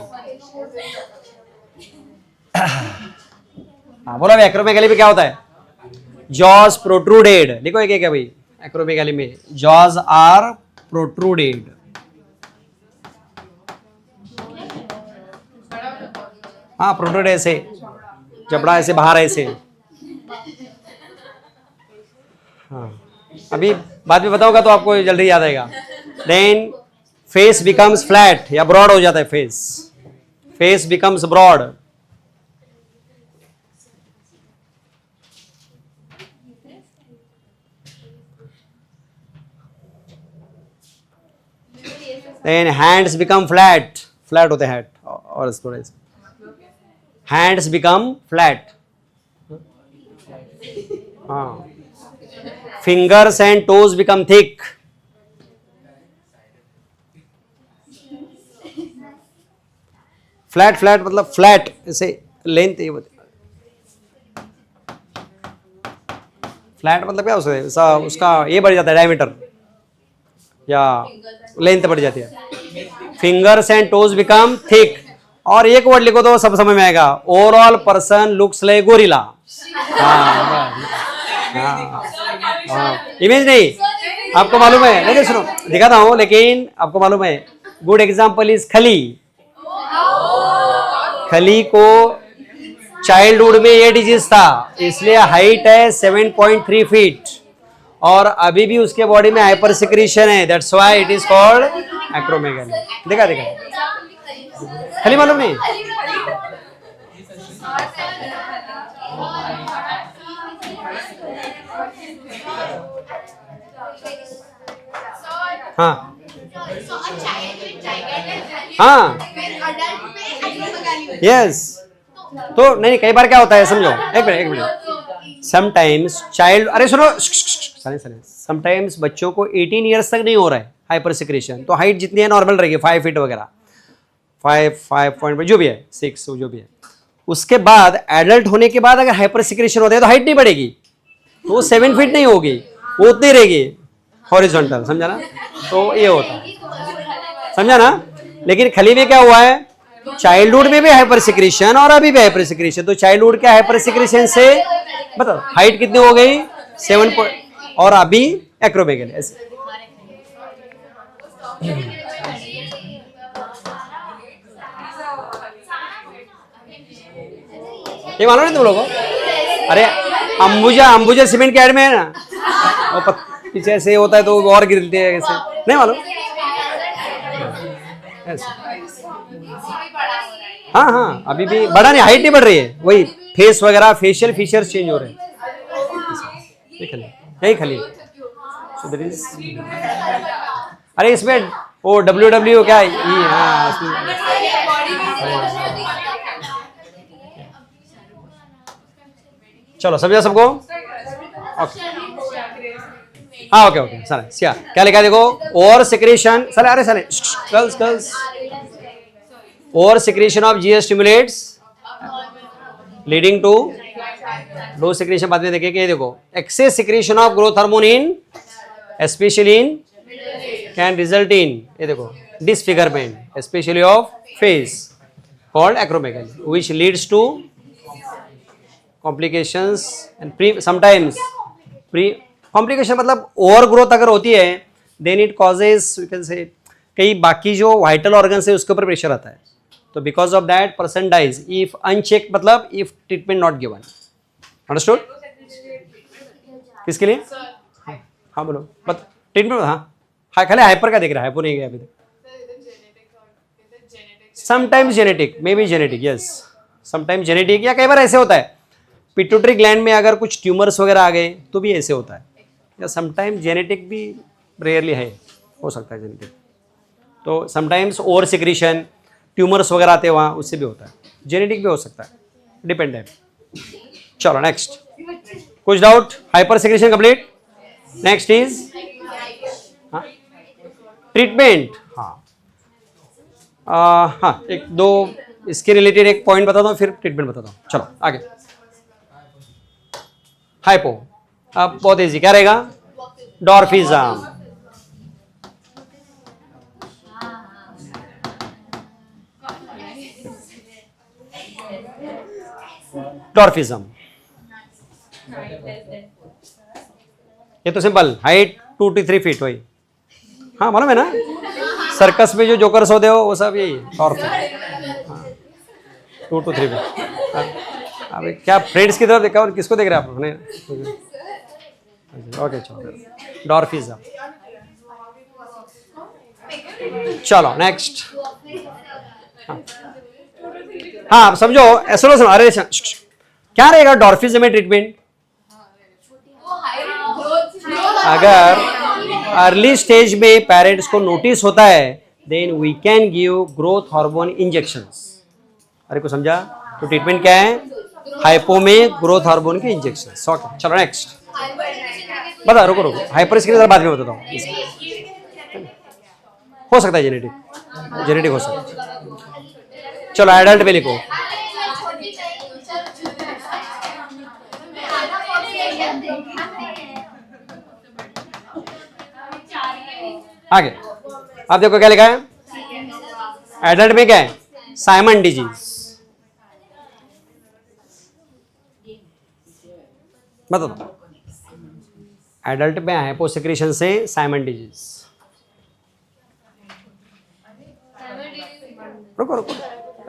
हाँ बोला भाई, एक्रोमेगैली में क्या होता है, जॉज प्रोट्रूडेड, लिखो एक है भाई, एक्रोमेगैली में जॉज आर प्रोट्रूडेड, हाँ प्रोट्रूड ऐसे, जबड़ा ऐसे बाहर ऐसे। हाँ अभी बाद में बताऊंगा तो आपको जल्दी याद आएगा। देन फेस बिकम्स फ्लैट या ब्रॉड हो जाता है face, face becomes broad. Then hands become flat, flat होते हैं हैंड और इसको हैंड्स बिकम फ्लैट। हाँ fingers and toes become thick. Flat flat मतलब फ्लैट ऐसे लेंथ, फ्लैट मतलब क्या उसका ये बढ़ जाता है डायमीटर या लेंथ बढ़ जाती है। Fingers and toes become thick. और एक वर्ड लिखो तो सब समझ में आएगा, overall person looks like gorilla. Image नहीं, आपको मालूम है, नहीं सुनो दिखाता हूं, लेकिन आपको मालूम है गुड एग्जांपल इज खली। खली को चाइल्डहुड में ये डिजीज था, इसलिए हाइट है 7.3 फीट और अभी भी उसके बॉडी में हाइपर सिक्रीशन है, that's why it is called acromegaly. देखा देखा, खली मालूम नहीं? हाँ हाँ यस। तो नहीं कई बार क्या होता है समझो, एक मिनट समटाइम्स चाइल्ड, अरे सुनो समटाइम्स बच्चों को 18 ईयर्स तक नहीं हो रहा है हाइपर सिक्रीशन, तो हाइट जितनी है नॉर्मल रहेगी 5 फीट वगैरह, 5 जो भी है 6 जो भी है। उसके बाद एडल्ट होने के बाद अगर हाइपर सिक्रीशन होता है तो हाइट नहीं बढ़ेगी, तो वो 7 फीट नहीं होगी, वो उतनी रहेगी हॉरिजॉन्टल, समझा ना? तो ये होता है, समझा ना? लेकिन खली में क्या हुआ है, चाइल्डहुड में भी हाइपर सिक्रीशन और अभी भी हाइपर सिक्रीशन, तो चाइल्डहुड के हाइपर सिक्रीशन से बताओ हाइट कितनी हो गई 7 और अभी एक्रोमेगाली ऐसे। ये मालूम नहीं तुम लोगों को? अरे अंबुजा सीमेंट के ऐड में है ना, और पीछे ऐसे होता है तो और गिरते हैं ऐसे, नहीं मालूम? हाँ हाँ अभी भी बढ़ा नहीं, हाइट नहीं बढ़ रही है, वही फेस वगैरह फेशियल फीचर्स चेंज हो रहे हैं। यही खली so there is, अरे इसमें वो WW क्या है ये, हाँ चलो समझा सबको? हाँ ओके सर सिया क्या लिखा देखो, ओवर सिक्रीशन सर, अरे sir girls over secretion of GS stimulates leading to low secretion. बाद में देखेंगे, ये देखो excess secretion of growth hormone in specially in can result in, ये देखो disfigurement specially of face called acromegaly which leads to complications and sometimes pre complication मतलब ओवर ग्रोथ अगर होती है then it causes you can say कई बाकी जो वाइटल ऑर्गन्स है उसके ऊपर प्रेशर आता है, तो because of that person dies if unchecked, मतलब if treatment not given. Understood? किसके लिए? हाँ बोलो बट ट्रीटमेंट, हाँ खाली हाइपर का देख रहा है, हाइपर नहीं गया अभी तक। Sometimes genetic, may be genetic, yes sometimes genetic, या कई बार ऐसे होता है पिट्यूटरी ग्लैंड में अगर कुछ ट्यूमर्स वगैरह आ गए तो भी ऐसे होता है, या समटाइम्स जेनेटिक भी रेयरली है, हो सकता है जेनेटिक। तो समटाइम्स ओवर सिक्रीशन ट्यूमर्स वगैरह आते हैं वहाँ, उससे भी होता है, जेनेटिक भी हो सकता है, डिपेंडेंट। चलो नेक्स्ट, कुछ doubt? Hyper secretion complete. Next is treatment. हाँ एक दो इसके रिलेटेड एक पॉइंट बताता हूँ फिर ट्रीटमेंट बताता हूँ। चलो आगे। हाइपो, अब बहुत इजी क्या रहेगा? डॉर्फिज्म। डॉर्फिज्म ये तो सिंपल, हाइट 2 to 3 फीट वही, हाँ मालूम है ना? सर्कस में जो जोकर्स होते हो वो सब यही डॉर्फिज्म। 2 to 3 पे। अभी क्या फ्रेंड्स की तरफ देखा और किसको देख रहे हैं आप? नहीं, ओके चलो, डॉर्फिज्म। चलो नेक्स्ट। हाँ आप समझो, ऐसा सुनो, अरे क्या रहेगा डॉर्फिज्म में ट्रीटमेंट? अगर अर्ली स्टेज में पेरेंट्स को नोटिस होता है, then we can give growth hormone injections. अरे को समझा? तो ट्रीटमेंट क्या है? हाइपो में ग्रोथ हार्मोन के इंजेक्शंस। ओके चलो नेक्स्ट। बता, रुको रुको, हाइपर स्किन बाद में बताता हूँ। हो सकता है जेनेटिक हो सकता है। चलो एडल्ट में लिखो। आगे आप देखो क्या लिखा है एडल्ट में, क्या है? Simon disease. बता दो, एडल्ट में हाइपोसेक्रेशन से साइमन डिजीज। रुको रुको,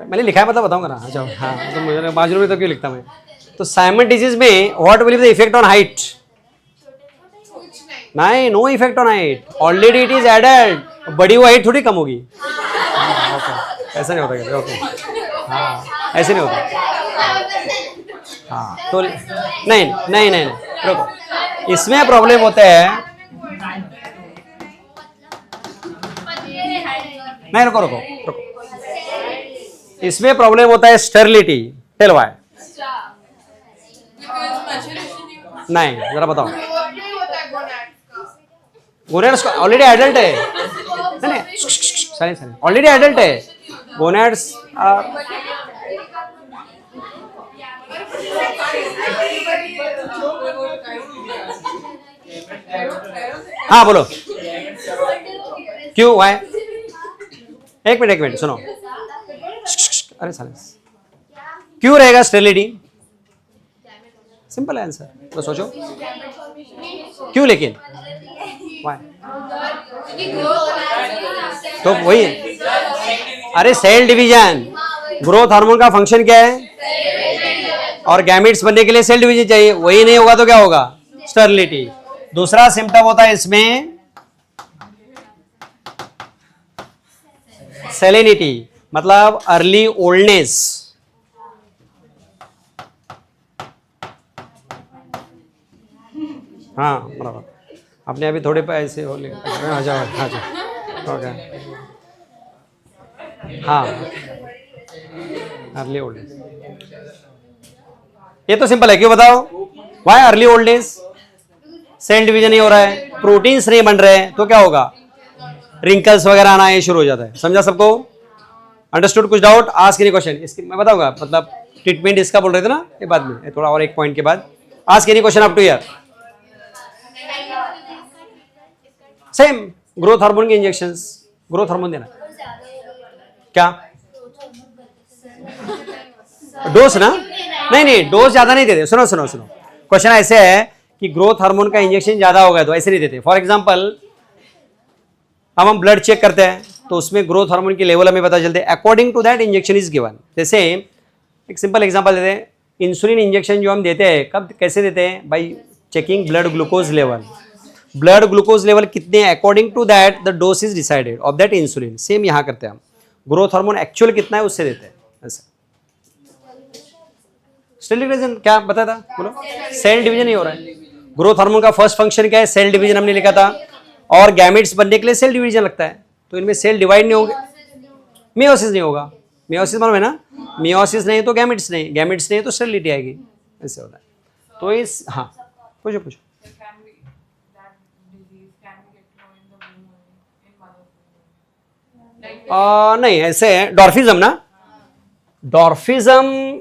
मैंने लिखा है, मतलब बताऊंगा ना। अच्छा हाँ, तो मुझे माजूर में तो क्यों लिखता मैं? तो साइमन डिजीज में what will be the effect on height? नहीं, no effect on height, already it is adult, बड़ी हुई हाइट थोड़ी कम होगी। ऐसा नहीं होता। ओके हाँ, ऐसे नहीं होता। हाँ तो नहीं नहीं नहीं, रुको, इसमें प्रॉब्लम होता है। नहीं रुको रुको रुको, इसमें प्रॉब्लम होता है स्टेरिलिटी। Tell why? नहीं, जरा बताओ। गोनेड्स ऑलरेडी एडल्ट है। नहीं सही ऑलरेडी एडल्ट है गोनेड्स। हाँ बोलो, क्यों? वाई? एक मिनट सुनो। अरे साले, क्यों रहेगा स्टेरिलिटी? सिंपल आंसर, तो सोचो क्यों, लेकिन वाई? तो वही, अरे सेल डिवीजन, ग्रोथ हार्मोन का फंक्शन क्या है? और गैमेट्स बनने के लिए सेल डिवीजन चाहिए, वही नहीं होगा तो क्या होगा? स्टेरिलिटी। दूसरा सिम्टम होता है इसमें सेलेनिटी, मतलब अर्ली ओल्डनेस। हाँ बराबर, अपने अभी थोड़े पैसे हो ले। आ जाओ आ जाओ, ओके हाँ, अर्ली ओल्ड एज। ये तो सिंपल है, क्यों बताओ? Why early old age? Cell division नहीं हो रहा है, प्रोटीन्स नहीं बन रहे हैं, तो क्या होगा? रिंकल्स वगैरह आना ये शुरू हो जाता है। समझा सबको? अंडरस्टूड? कुछ डाउट? Ask any question. इसकी मैं बताऊंगा, मतलब ट्रीटमेंट इसका बोल रहे थे ना, ये बाद में थोड़ा और एक पॉइंट के बाद। Ask any question up to here. Same growth hormone के इंजेक्शंस, ग्रोथ हार्मोन देना। क्या डोज ना? नहीं डोज ज्यादा नहीं देते। सुनो सुनो सुनो, क्वेश्चन ऐसे है कि ग्रोथ हार्मोन का इंजेक्शन ज्यादा हो गया तो ऐसे नहीं देते। फॉर एग्जांपल अब हम ब्लड चेक करते हैं तो उसमें ग्रोथ हार्मोन की लेवल हमें पता चलते हैं, according to that injection is given. जैसे एक सिंपल एग्जांपल देते हैं, इंसुलिन इंजेक्शन जो हम देते हैं कब कैसे देते हैं? By checking blood glucose level. Blood glucose level कितने, according to that the dose is decided of that insulin. Same यहाँ करते हैं हम, ग्रोथ हार्मोन एक्चुअल कितना है उससे देते हैं ऐसा। स्टेरिलिटी रीजन क्या बताया था? बोलो। सेल डिवीजन नहीं हो रहा है। ग्रोथ हार्मोन का फर्स्ट फंक्शन क्या है? सेल डिवीजन हमने लिखा था, और गैमेट्स बनने के लिए सेल डिवीजन लगता है, तो इनमें सेल डिवाइड नहीं होंगे, मियोसिस नहीं होगा। मियोसिस मालूम है ना? मियोसिस नहीं तो गैमेट्स नहीं, गैमेट्स नहीं तो स्टेरिलिटी आएगी, ऐसे होता है। तो इस हाँ पूछो पूछो। नहीं ऐसे है, डॉर्फिज्म ना, डॉर्फिज्म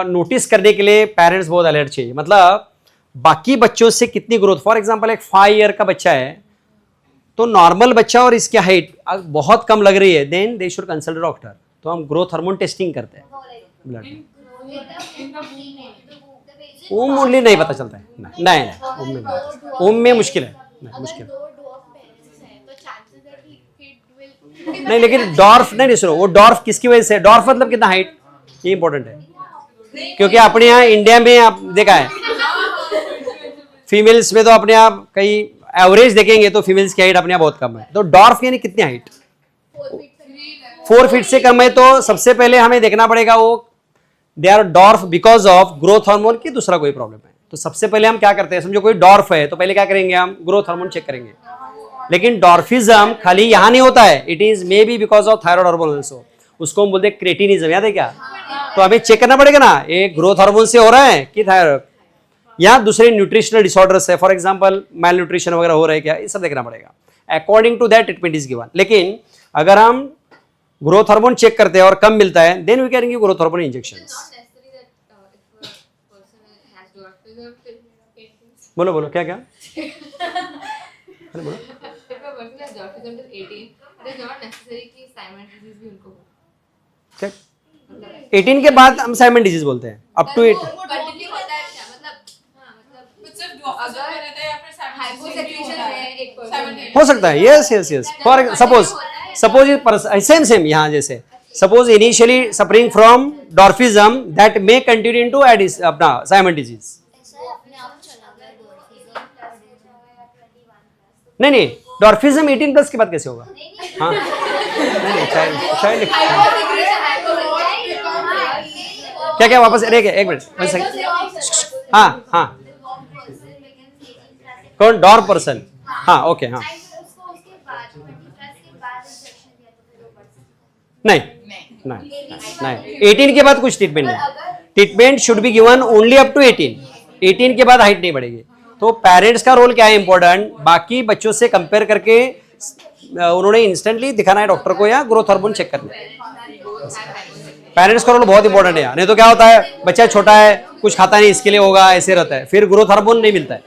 नोटिस करने के लिए पेरेंट्स बहुत अलर्ट चाहिए। मतलब बाकी बच्चों से कितनी ग्रोथ, फॉर एग्जांपल एक 5 ईयर का बच्चा है तो नॉर्मल बच्चा और इसकी हाइट बहुत कम लग रही है, then they should consult doctor. तो हम ग्रोथ हार्मोन टेस्टिंग करते हैं ब्लड में। ओम ओनली नहीं पता चलता है, नहीं ओम में मुश्किल है, मुश्किल। नहीं लेकिन डॉर्फ नहीं सुनो, वो डॉर्फ किसकी वजह से, डॉर्फ मतलब कितना हाइट, ये इंपॉर्टेंट है, क्योंकि अपने यहाँ इंडिया में आप देखा है फीमेल्स में तो अपने आप कई एवरेज देखेंगे तो फीमेल्स की हाइट अपने यहाँ बहुत कम है, तो डॉर्फ यानी कितनी हाइट, 4 फीट से कम है, तो सबसे पहले हमें देखना पड़ेगा वो they are dwarf because of growth hormone की दूसरा कोई प्रॉब्लम है। तो सबसे पहले हम क्या करते हैं, समझो कोई डॉर्फ है तो पहले क्या करेंगे हम ग्रोथ हार्मोन चेक करेंगे, लेकिन डॉर्फिज्म खाली यहाँ नहीं होता है, it is may be because of thyroid hormone also, उसको हम बोलते हैं क्रेटिनिज्म, याद है क्या, तो हमें चेक करना पड़ेगा ना ये ग्रोथ हार्मोन से हो रहा है कि थायराइड, या दूसरे न्यूट्रिशनल डिसऑर्डर्स है, फॉर एग्जांपल मेल न्यूट्रिशन वगैरह हो रहा है क्या, ये सब देखना पड़ेगा, according to that treatment is given. लेकिन अगर हम ग्रोथ हार्मोन चेक करते हैं और कम मिलता है then we can give growth hormone injections. बोलो बोलो क्या क्या, अरे बोलो। 18 के बाद हम साइमन डिजीज बोलते हैं, अप टू 8 हो सकता है, yes yes yes, for suppose same यहाँ जैसे suppose initially suffering from dwarfism that may continue into अपना साइमन डिजीज। नहीं डॉर्फिज्म 18+ के बाद कैसे होगा, हाँ नहीं चाइल्ड क्या वापस एक मिनट, हाँ हाँ कौन डॉर्फ पर्सन, हाँ ओके हाँ नहीं नहीं 18 के बाद कुछ ट्रीटमेंट नहीं, treatment should be given only up to 18 के बाद हाइट नहीं बढ़ेगी। तो पेरेंट्स का रोल क्या है इंपॉर्टेंट, बाकी बच्चों से कंपेयर करके उन्होंने इंस्टेंटली दिखाना है डॉक्टर को या ग्रोथ हार्मोन चेक करना है, पेरेंट्स का रोल बहुत इंपॉर्टेंट है, नहीं तो क्या होता है बच्चा छोटा है कुछ खाता नहीं इसके लिए होगा, ऐसे रहता है, फिर ग्रोथ हार्मोन नहीं मिलता है,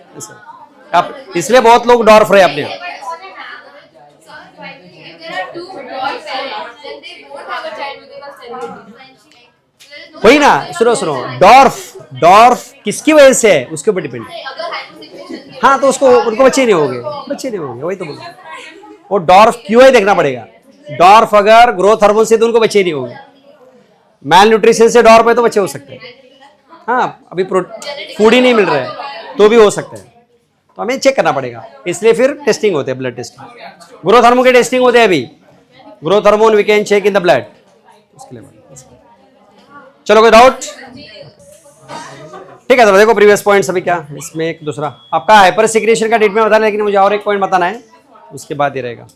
इसलिए बहुत लोग डॉर्फ रहे अपने। वही ना, सुनो डॉर्फ किसकी वजह से है उसके ऊपर डिपेंड है, हाँ तो उसको उनको बच्चे नहीं होंगे, वही तो बोल, वो डॉर्फ क्यों है देखना पड़ेगा, डॉर्फ अगर ग्रोथ हार्मोन से तो उनको बच्चे नहीं होंगे, मैल न्यूट्रिशन से डॉर्फ है तो बच्चे हो सकते हैं, हाँ अभी फूड ही नहीं मिल रहा है तो भी हो सकते हैं, तो हमें चेक करना पड़ेगा, इसलिए फिर टेस्टिंग होते हैं, ब्लड टेस्टिंग, ग्रोथ हार्मोन के टेस्टिंग होते हैं, अभी growth hormone we can check in the blood, उसके लिए चलो कोई डाउट, ठीक है। तो देखो प्रीवियस पॉइंट्स अभी क्या इसमें, एक दूसरा आपका हाइपर सिक्रेशन का ट्रीटमेंट बताना, लेकिन मुझे और एक पॉइंट बताना है उसके बाद ही रहेगा।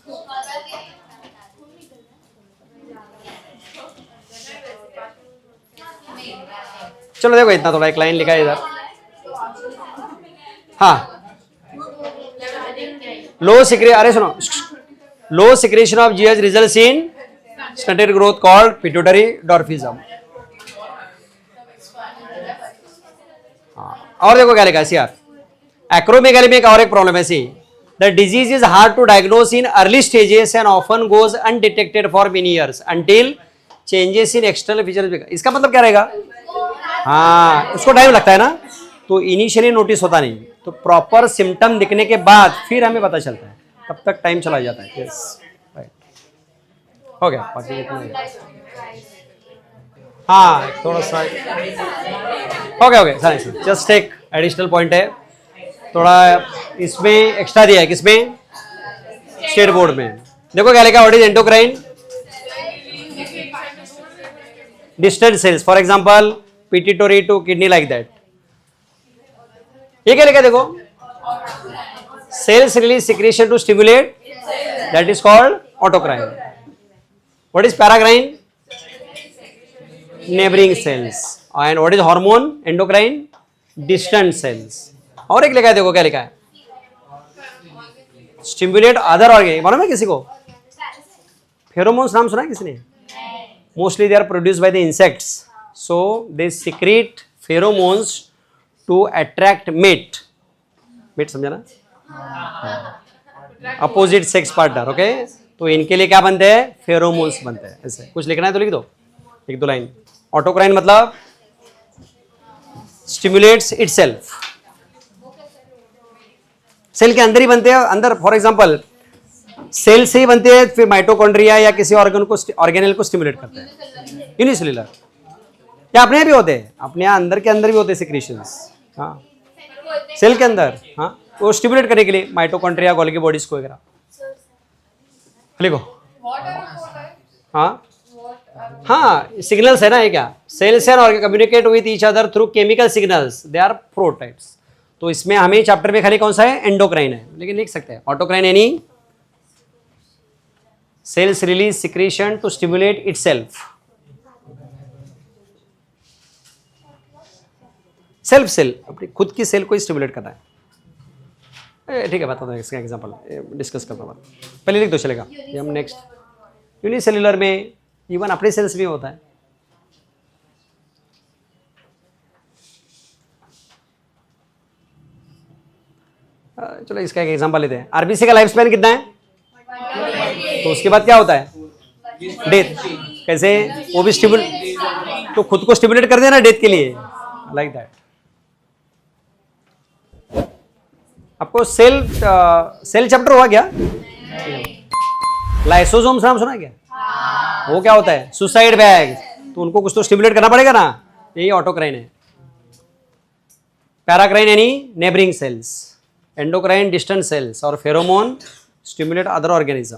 चलो देखो इतना थोड़ा एक लाइन लिखा है इधर, हाँ low secretion of GH results in stunted growth called pituitary dwarfism. और देखो क्या लिखा है सीआर, एक्रोमेगाली में एक और एक प्रॉब्लम है, see the disease is hard to diagnose in early stages and often goes undetected for many years until changes in external features. इसका मतलब क्या रहेगा, हाँ उसको टाइम लगता है ना, तो इनिशियली नोटिस होता नहीं, तो प्रॉपर सिम्टम दिखने के बाद फिर हमें पता चलता है, तब तक टाइम चला जाता है। यस राइट, हो गया बाकी इतना ही। हाँ थोड़ा सा ओके जस्ट एक एडिशनल पॉइंट है, थोड़ा इसमें एक्स्ट्रा दिया है, किसमें, स्टेट बोर्ड में। देखो क्या लिखा, what is endocrine distant cells, for example pituitary to kidney like that. ये क्या लिखा देखो, cells release secretion to stimulate that is called autocrine. What is paracrine, neighboring cells, and what is hormone endocrine distant cells। और एक लिखा है देखो क्या लिखा है, स्टिमुलेट अदर ऑर्गेन, मालूम है किसी को, फेरोमोन्स नाम सुना है किसी ने, mostly they are produced by the insects, so they secrete pheromones to attract mate समझा ना, अपोजिट सेक्स पार्टनर, ओके, तो इनके लिए क्या बनते हैं, फेरोमोन्स बनते हैं। ऐसे कुछ लिखना है तो लिख दो, एक दो लाइन। ऑटोक्राइन मतलब स्टिमुलेट्स इटसेल्फ, सेल के अंदर ही बनते हैं, अंदर फॉर एग्जांपल सेल से ही बनते हैं, फिर माइटोकॉन्ड्रिया या किसी ऑर्गेनेल को स्टिमुलेट करते हैं। यूनिसेल्युलर या अपने यहाँ भी होते हैं, अपने यहाँ अंदर के अंदर भी होते हैं सिक्रीशंस। हाँ, सेल के अंदर, हाँ, वो स्टिमुलेट करने के लिए माइटोकॉन्ड्रिया, गोल्गी बॉडीज को वगैरह। लिखो। हाँ हाँ, सिग्नल्स है ना, ये क्या cells and organ communicate with each other through chemical signals, they are prototypes. तो इसमें हमें चैप्टर में खाली कौन सा है, एंडोक्राइन है, लेकिन लिख सकते हैं autocrine any cells release secretion to stimulate itself. Self cell अपनी खुद की सेल को स्टिमुलेट करना है। ठीक है, बताता हूँ इसका एग्जांपल डिस्कस करता हूँ, पहले लिख दो चलेगा। ये हम नेक्स्ट यूनिसेल्युलर में इवन अपने सेल्स भी होता है। चलो इसका एक एग्जांपल लेते हैं। आरबीसी का लाइफ स्पैन कितना है? तो उसके बाद क्या होता है? डेथ। कैसे? वो भी स्टिमुलेट, तो खुद को स्टिमुलेट कर देना डेथ के लिए, लाइक दैट। आपको सेल चैप्टर हुआ क्या? लाइसोसोम्स नाम सुना क्या? वो क्या होता है? Suicide bag. तो उनको कुछ तो स्टिमुलेट करना पड़ेगा ना, यही ऑटोक्राइन है। पैराक्राइन यानी neighbouring cells, endocrine distant cells, और फेरोमोन स्टिमुलेट अदर ऑर्गेनिज्म।